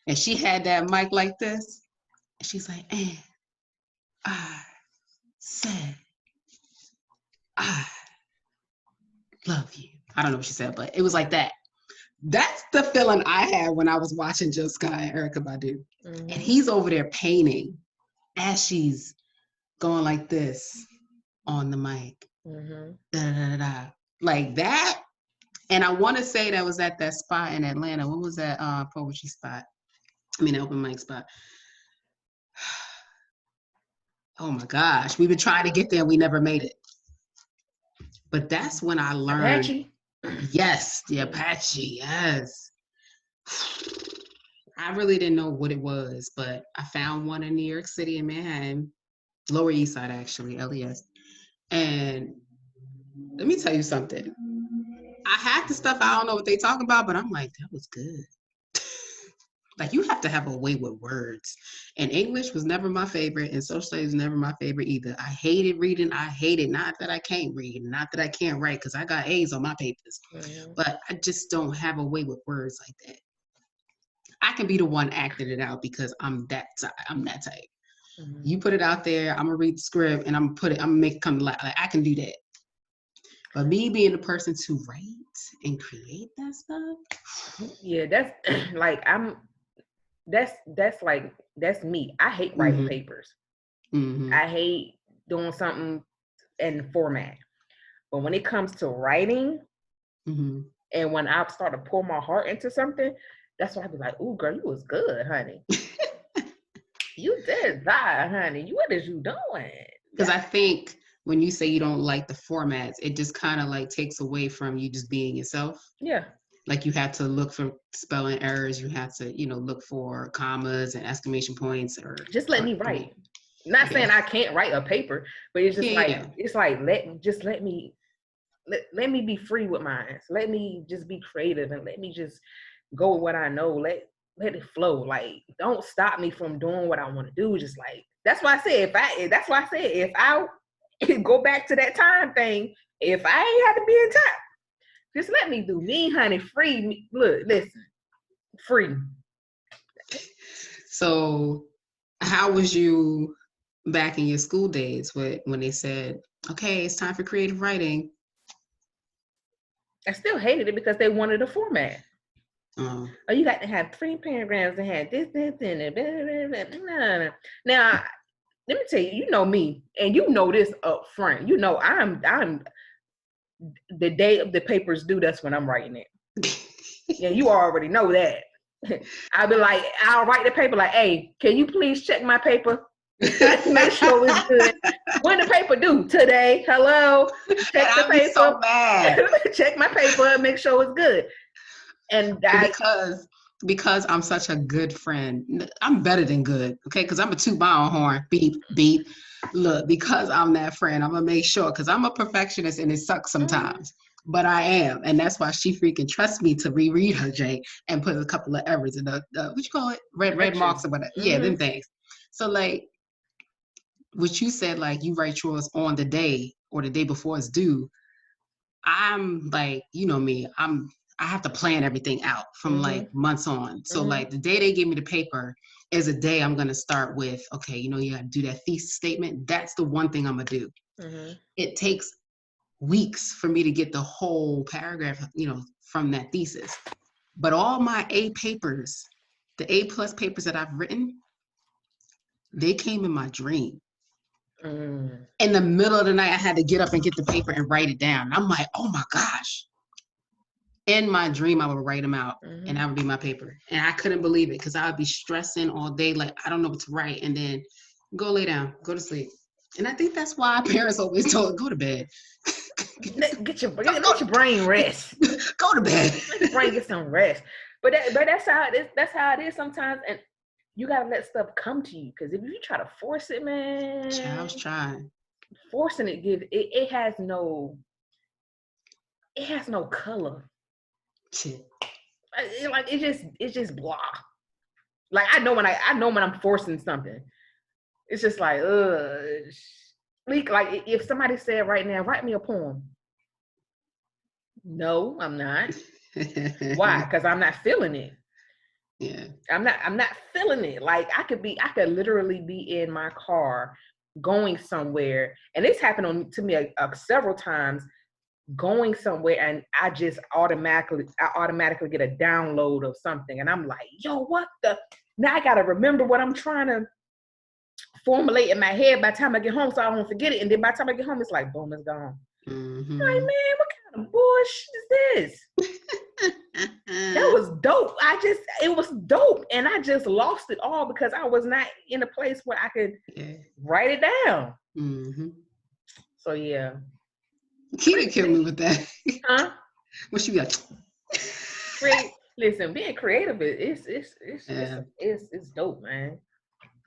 And she had that mic like this. And she's like, and I said, I love you. I don't know what she said, but it was like that. That's the feeling I had when I was watching Jill Scott and Erykah Badu. And he's over there painting as she's going like this on the mic. Like that. And I want to say that was at that spot in Atlanta. What was that poetry spot? I mean, open mic spot. Oh my gosh. We've been trying to get there and we never made it. But that's when I learned. Apache. Yes, the Apache, yes. I really didn't know what it was, but I found one in New York City in Manhattan, Lower East Side actually, LES. And let me tell you something. I had the stuff, I don't know what they talking about, but I'm like, that was good. Like, you have to have a way with words. And English was never my favorite, and social studies was never my favorite either. I hated reading. I hated, not that I can't read, not that I can't write, because I got A's on my papers. But I just don't have a way with words like that. I can be the one acting it out because I'm that type. You put it out there, I'm gonna read the script, and I'm gonna make it come to life. Like, I can do that. But me being the person to write and create that stuff. Yeah, that's like that's me. I hate writing papers. I hate doing something in format. But when it comes to writing, and when I start to pour my heart into something, that's why I be like, "Ooh, girl, you was good, honey. You did that, honey. What is you doing?" Because I think when you say you don't like the formats, it just kind of like takes away from you just being yourself. Yeah. Like, you have to look for spelling errors. You have to, look for commas and exclamation points, or just let me write. Not saying I can't write a paper, but it's just it's like let me be free with mine. Let me just be creative and let me just go with what I know. Let it flow. Like, don't stop me from doing what I want to do. Just like, That's why I said if I go back to that time thing, if I ain't had to be in time, just let me do me, honey. Free me. Look, listen, free. So, how was you back in your school days when they said, "Okay, it's time for creative writing"? I still hated it because they wanted a format. Oh, Oh, you got to have 3 paragraphs and have this, and that. Blah, blah, blah, blah. Now, let me tell you, you know me, and you know this up front. You know I'm the day of the paper's due. That's when I'm writing it. Yeah, you already know that. I'll be like, I'll write the paper like, hey, can you please check my paper? Make sure it's good. When the paper due? Today. Hello. Check the paper. So mad. Check my paper. Make sure it's good. And because I'm such a good friend, I'm better than good. Okay, because I'm a toot my own horn. Beep beep. Look, because I'm that friend, I'm gonna make sure. Because I'm a perfectionist and it sucks sometimes. But I am, and that's why she freaking trusts me to reread her, Jay, and put a couple of errors in the what you call it, red marks or whatever. Yeah, them things. So like, what you said, like you write yours on the day or the day before it's due. I'm like, you know me, I have to plan everything out from like months on. So like the day they give me the paper is a day I'm gonna start with. Okay, you know, you gotta do that thesis statement. That's the one thing I'm gonna do. It takes weeks for me to get the whole paragraph, you know, from that thesis. But all my A papers, the A+ papers that I've written, they came in my dream. In the middle of the night, I had to get up and get the paper and write it down. I'm like, oh my gosh. In my dream, I would write them out and that would be my paper. And I couldn't believe it because I would be stressing all day. Like, I don't know what to write. And then go lay down, go to sleep. And I think that's why parents always told, go to bed. Get your brain rest. Go to bed. Let your brain get some rest. But that's how it is. That's how it is sometimes. And you gotta let stuff come to you. Because if you try to force it, man. Child's trying. Forcing it has no color. Shit. It's just blah. Like I know when I'm forcing something. It's just like like if somebody said right now, write me a poem. No, I'm not. Why? Because I'm not feeling it. Yeah. I'm not feeling it. Like I could literally be in my car going somewhere, and it's happened to me several times. Going somewhere and I automatically get a download of something and I'm like, yo, what the? Now I gotta remember what I'm trying to formulate in my head by the time I get home so I don't forget it. And then by the time I get home, it's like, boom, it's gone. Like, man, what kind of bullshit is this? That was dope. It was dope. And I just lost it all because I was not in a place where I could write it down. So yeah. Keita killed me with that. Huh? What she be like? Listen, being creative it's dope, man.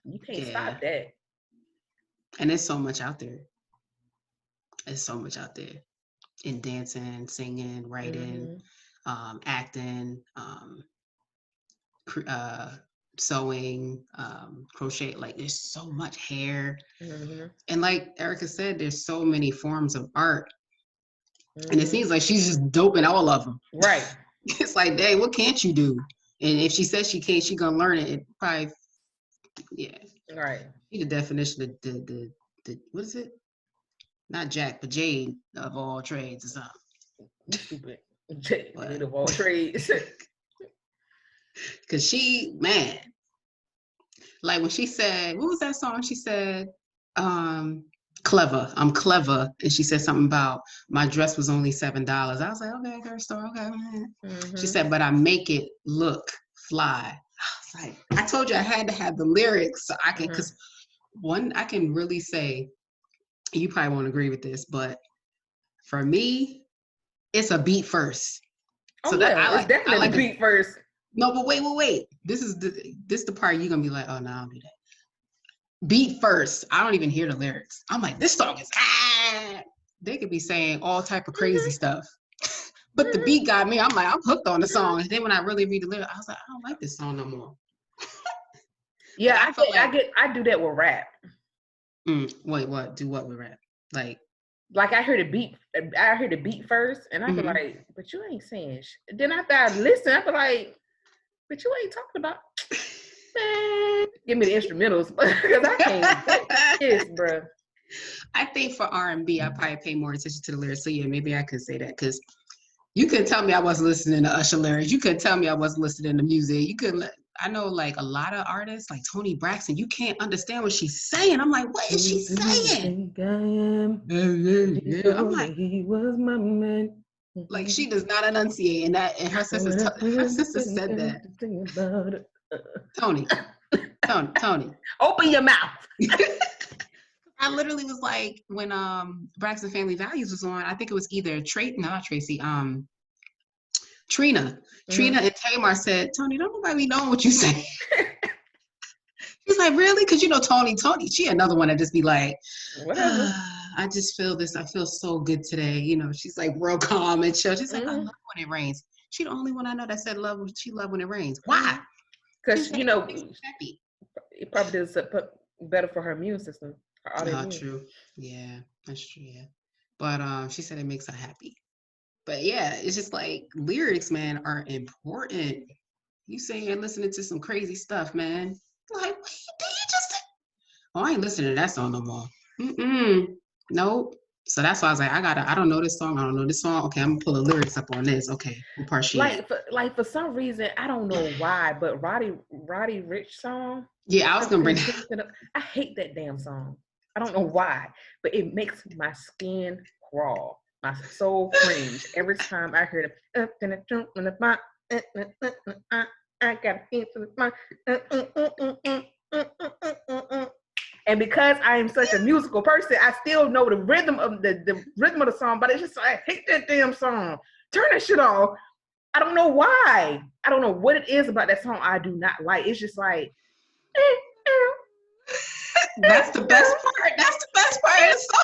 You can't stop that. And there's so much out there. There's so much out there in dancing, singing, writing, acting, sewing, crochet. Like there's so much hair. And like Erykah said, there's so many forms of art. And it seems like she's just dope in all of them. Right. It's like, dang, what can't you do? And if she says she can't, she gonna learn it. It probably, yeah. Right. The definition of the what is it? Not Jack, but Jade of all trades or something. Stupid. Jade of all trades. Cause she, man, like when she said, what was that song? She said, clever. I'm clever. And she said something about my dress was only $7. I was like, okay, girl, store, okay. She said, but I make it look fly. I was like, I told you I had to have the lyrics so I can, because one, I can really say, you probably won't agree with this, but for me, it's a beat first. So it's definitely beat first. No, but wait. This is the part you're gonna be like, oh no, I'll do that. Beat first. I don't even hear the lyrics. I'm like, this song is They could be saying all type of crazy stuff. But the beat got me. I'm like, I'm hooked on the song. And then when I really read the lyrics, I was like, I don't like this song no more. Yeah, I feel like I do that with rap. wait, what? Do what with rap? Like I hear the beat first, and I be Mhm. like, but you ain't saying shit. Then after I listen, I be like, but you ain't talking about, man, give me the instrumentals because I can't do this, bro. I think for R&B, I probably pay more attention to the lyrics. So yeah, maybe I could say that because you couldn't tell me I wasn't listening to Usher lyrics. You couldn't tell me I wasn't listening to music. You couldn't. I know like a lot of artists, like Toni Braxton, you can't understand what she's saying. I'm like, what is she saying? Yeah, I'm like, he was my man. like she does not enunciate, and her sister said that. Tony, open your mouth. I literally was like, when Braxton Family Values was on, I think it was either not Tracy, Trina. Trina and Tamar said, Tony, don't nobody be knowing what you say. She's like, really? Because Tony, she another one that just be like, whatever. I just feel this. I feel so good today. She's like real calm and chill. She's like, I love when it rains. She the only one I know that said she love when it rains. Why? Because it makes her happy. It probably does better for her immune system. True. Yeah, that's true. Yeah, but she said it makes her happy. But yeah, it's just like lyrics, man, are important. You sitting here listening to some crazy stuff, man. Like, what did you just say? Oh, I ain't listening to that song no more. Nope. So that's why I was like, I don't know this song. I don't know this song. Okay, I'm gonna pull the lyrics up on this. Okay, what part she at? For some reason, I don't know why, but Roddy Ricch song. Yeah, I was gonna bring that. I hate that damn song. I don't know why, but it makes my skin crawl. My soul cringe every time I hear it. I got and because I am such a musical person, I still know the rhythm of the rhythm of the song, but it's just I hate that damn song. Turn that shit off. I don't know why. I don't know what it is about that song I do not like. It's just like that's the best part. That's the best part of the song.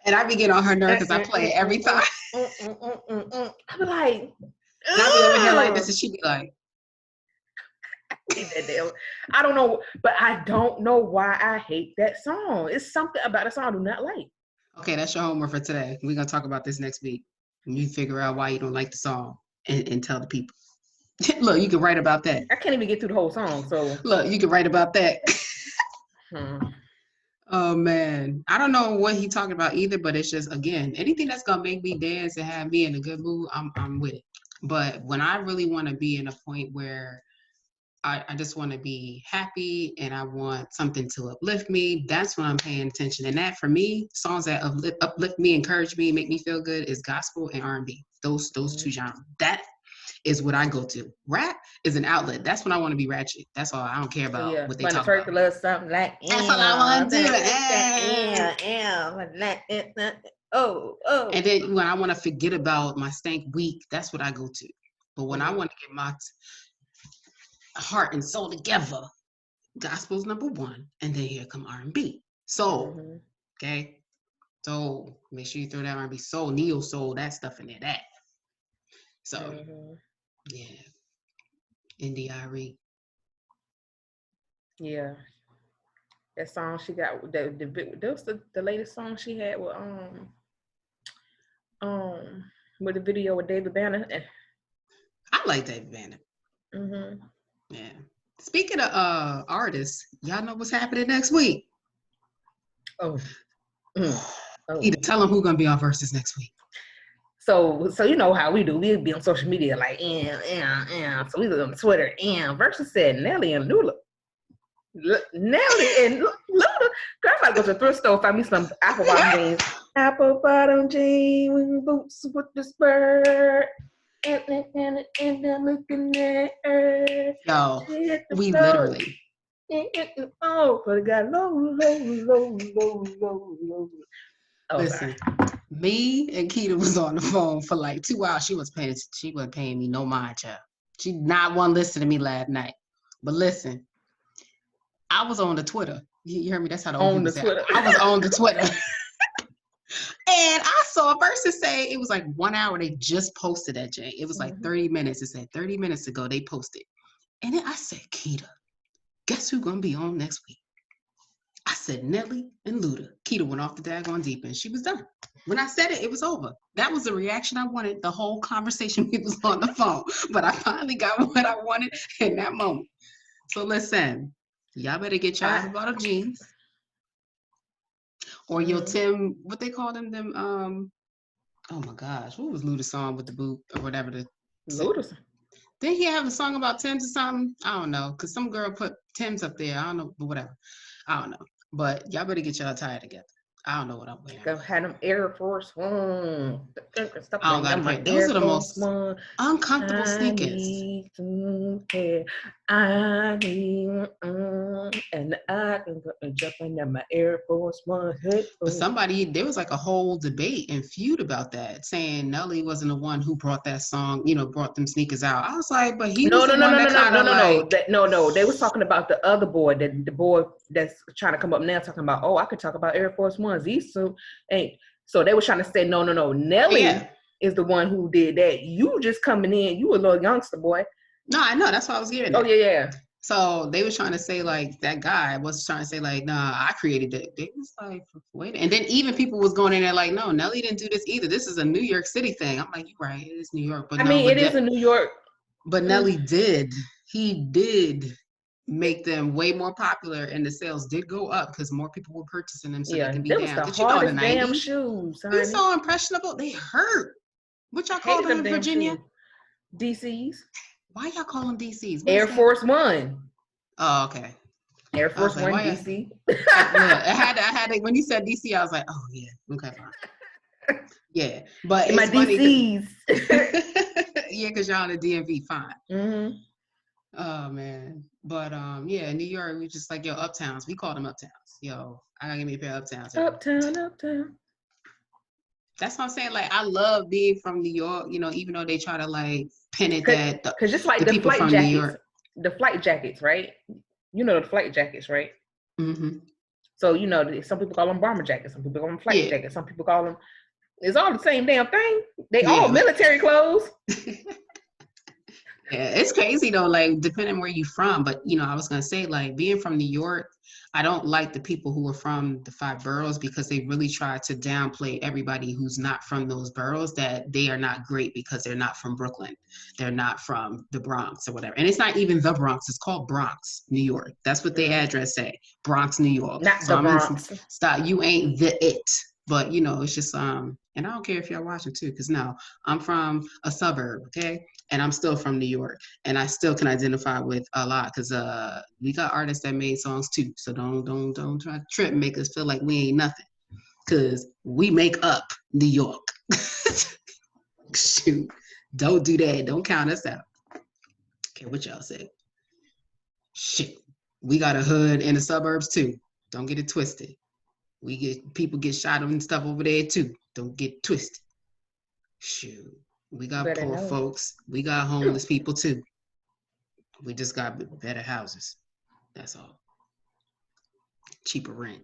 And I be getting on her nerves because I play it every time. I be like, and I be over here like this, and she be like, I don't know, but I don't know why I hate that song. It's something about the song I do not like. Okay, that's your homework for today. We're gonna talk about this next week. And you figure out why you don't like the song and tell the people. Look, you can write about that. I can't even get through the whole song. So look, you can write about that. Oh man, I don't know what he's talking about either, but it's just, again, anything that's gonna make me dance and have me in a good mood, I'm with it. But when I really want to be in a point where I just want to be happy and I want something to uplift me, that's when I'm paying attention. And that, for me, songs that uplift me, encourage me, make me feel good is gospel and R&B. Those two genres. That is what I go to. Rap is an outlet. That's when I want to be ratchet. That's all. I don't care about what they talk about. Something like, that's all I want to do. Oh. And then when I want to forget about my stank week, that's what I go to. But when I want to get my heart and soul together, gospel's number one, and then here come R&B. Soul. Okay. So make sure you throw that R&B, soul, neo soul, that stuff in there. That. So yeah. Indie. Yeah. That song she got, that was the latest song she had with the video with David Banner. I like David Banner. Yeah. Speaking of artists, y'all know what's happening next week? Either tell them who's gonna be on Verzuz next week. So you know how we do. We'll be on social media like, So we look on Twitter, Verzuz said Nelly and Luda. Nelly and Luda. Girl, I might go to the thrift store, find me some apple bottom jeans. Apple bottom jeans, boots with the spur. And I'm looking at her. Yo, we literally. Oh, but it got low. Oh, listen, me and Keita was on the phone for like 2 hours. She wasn't paying me no mind, child. She not one listen to me last night. But listen, I was on the Twitter. You heard me? That's how the old people say. I was on the Twitter. And I saw Verzuz say it was like 1 hour. They just posted that, Jay. It was like 30 minutes. It said 30 minutes ago they posted. And then I said, Keita, guess who's gonna be on next week? I said Nelly and Luda. Keita went off the daggone deep end. She was done. When I said it, it was over. That was the reaction I wanted. The whole conversation we was on the phone. But I finally got what I wanted in that moment. So listen, y'all better get your apple bottom jeans. Or your Tim, what they call them, oh my gosh, what was Luda's song with the boot or whatever the Luda's. Didn't he have a song about Tim's or something? I don't know. Cause some girl put Tim's up there. I don't know, but whatever. I don't know. But y'all better get y'all attire together. I don't know what I'm wearing. Go had them Air Force One. Stuff I don't like got that. those are the most uncomfortable sneakers. I need, and I can go and jump into my Air Force One. But there was like a whole debate and feud about that, saying Nelly wasn't the one who brought that song, brought them sneakers out. I was like, but he was the one that kind of like. No. They was talking about the other boy, the boy that's trying to come up now, talking about, I could talk about Air Force Ones. These two ain't. So they were trying to say, no. Nelly is the one who did that. You just coming in. You a little youngster boy. No, I know. That's what I was getting. Oh yeah. So they were trying to say like that guy was trying to say like, nah, I created it. They was like, wait. And then even people was going in there like, no, Nelly didn't do this either. This is a New York City thing. I'm like, you're right. It is New York. But it is in New York. But Nelly did. He did make them way more popular, and the sales did go up because more people were purchasing them so they can be down. Because the hardest damn shoes. They're so impressionable. They hurt. What y'all call them in Virginia? DCs. Why y'all call them DCs? Air Force One. Oh, okay. Air Force One DC. I had to, when you said DC, I was like, oh yeah, okay, fine. Yeah, but my DCs. Yeah, because y'all in the DMV, fine. Mm-hmm. Oh man, but yeah, New York, we just like uptowns. We call them uptowns. Yo, I gotta give me a pair of uptowns. Uptown. That's what I'm saying. Like, I love being from New York. Even though they try to like pin it that because just like the people flight from jackets, New York. the flight jackets, right? The flight jackets, right? Mm-hmm. So some people call them bomber jackets, some people call them flight jackets, some people call them. It's all the same damn thing. They all military clothes. Yeah, it's crazy though, like depending where you're from. But I was gonna say, like, being from New York, I don't like the people who are from the 5 boroughs because they really try to downplay everybody who's not from those boroughs, that they are not great because they're not from Brooklyn, they're not from the Bronx or whatever. And it's not even the Bronx; it's called Bronx, New York. That's what their address say, Bronx, New York. Not the Bronx. Stop! You ain't the it. But it's just and I don't care if y'all watching too, because no, I'm from a suburb, okay, and I'm still from New York, and I still can identify with a lot, because we got artists that made songs too. So don't try to trip and make us feel like we ain't nothing, because we make up New York. Shoot, don't do that. Don't count us out. Okay, what y'all say? Shit, we got a hood in the suburbs too. Don't get it twisted. People get shot and stuff over there too. Don't get twisted. Shoot, we got poor folks. We got homeless people too. We just got better houses. That's all. Cheaper rent.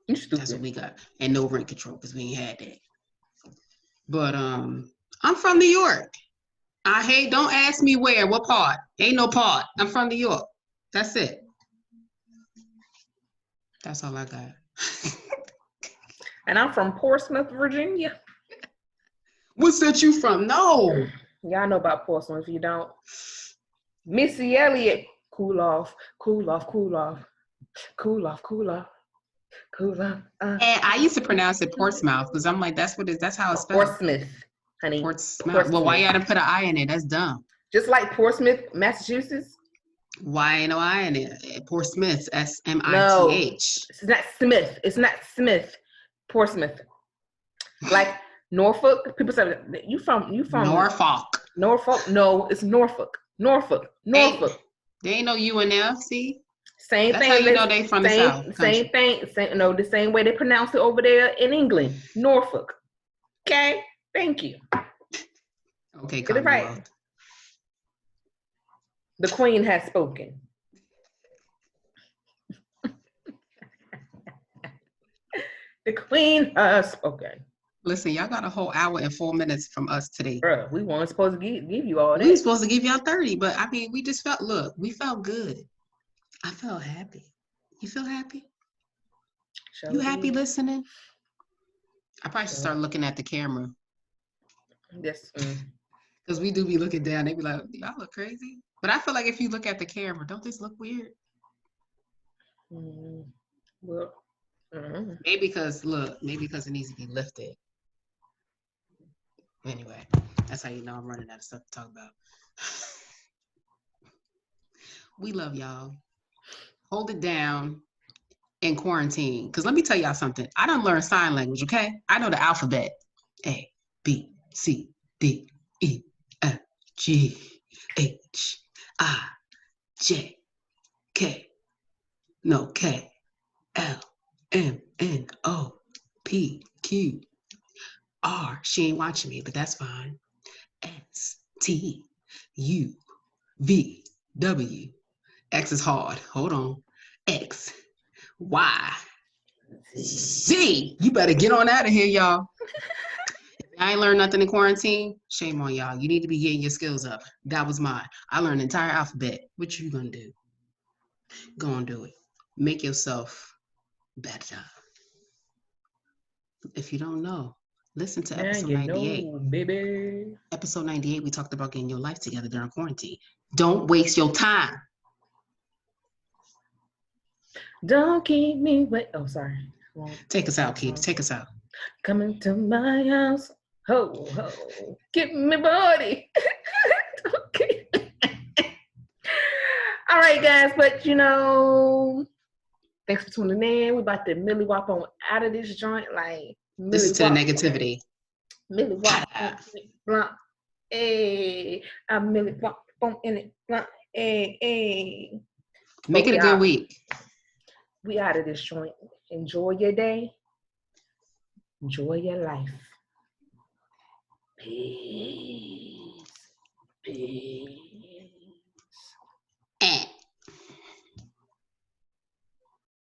That's what we got, and no rent control because we ain't had that. But I'm from New York. Don't ask me where. What part? Ain't no part. I'm from New York. That's it. That's all I got. And I'm from Portsmouth, Virginia. What set you from? No. Y'all know about Portsmouth. If you don't, Missy Elliott, cool off. And I used to pronounce it Portsmouth because I'm like, that's how it's spelled. Portsmouth, honey. Portsmouth. Well, why y'all didn't put an I in it? That's dumb. Just like Portsmouth, Massachusetts. Why ain't no I in it? Portsmouth, SMITH. No, it's not Smith. It's not Smith. Portsmouth. Like Norfolk. People say you from Norfolk. Norfolk. No, it's Norfolk. Norfolk. They ain't no U in there. See. Same That's thing. How you know they from the South. Same thing. The same way they pronounce it over there in England. Norfolk. Okay. Thank you. Okay. Get it right. The Queen has spoken. The Queen has spoken. Listen, y'all got a whole hour and 4 minutes from us today. Bruh, we weren't supposed to give you all We were that. supposed to give y'all 30, but I mean, we just felt, look, we felt good. I felt happy. You feel happy? You happy listening? I probably should start looking at the camera. Yes. Because we do be looking down. They be like, y'all look crazy. But I feel like if you look at the camera, don't this look weird? Well, maybe because it needs to be lifted. Anyway, that's how you know I'm running out of stuff to talk about. We love y'all. Hold it down in quarantine. Because let me tell y'all something. I done learned sign language, okay? I know the alphabet. A, B, C, D, E, F, G, H, I, J, K, L, M, N, O, P, Q, R. She ain't watching me, but that's fine. S, T, U, V, W. X is hard. Hold on. X, Y, Z. You better get on out of here, y'all. If I ain't learned nothing in quarantine, shame on y'all. You need to be getting your skills up. That was mine. I learned the entire alphabet. What you gonna do? Go and do it. Make yourself better. If you don't know, listen to episode 98. Baby. Episode 98, we talked about getting your life together during quarantine. Don't waste your time. Don't keep me wait. Oh, sorry. Take us out, Keith. Take us out. Coming to my house. Ho, ho. Get me body. Okay. All right, guys. But, thanks for tuning in. We're about to Millie Wop on out of this joint. Like, this is to the negativity. Millie Wop on it blunt. Hey, I'm Millie Wop on it blunt. Hey. Make it a good week. We out of this joint. Enjoy your day. Enjoy your life. Peace.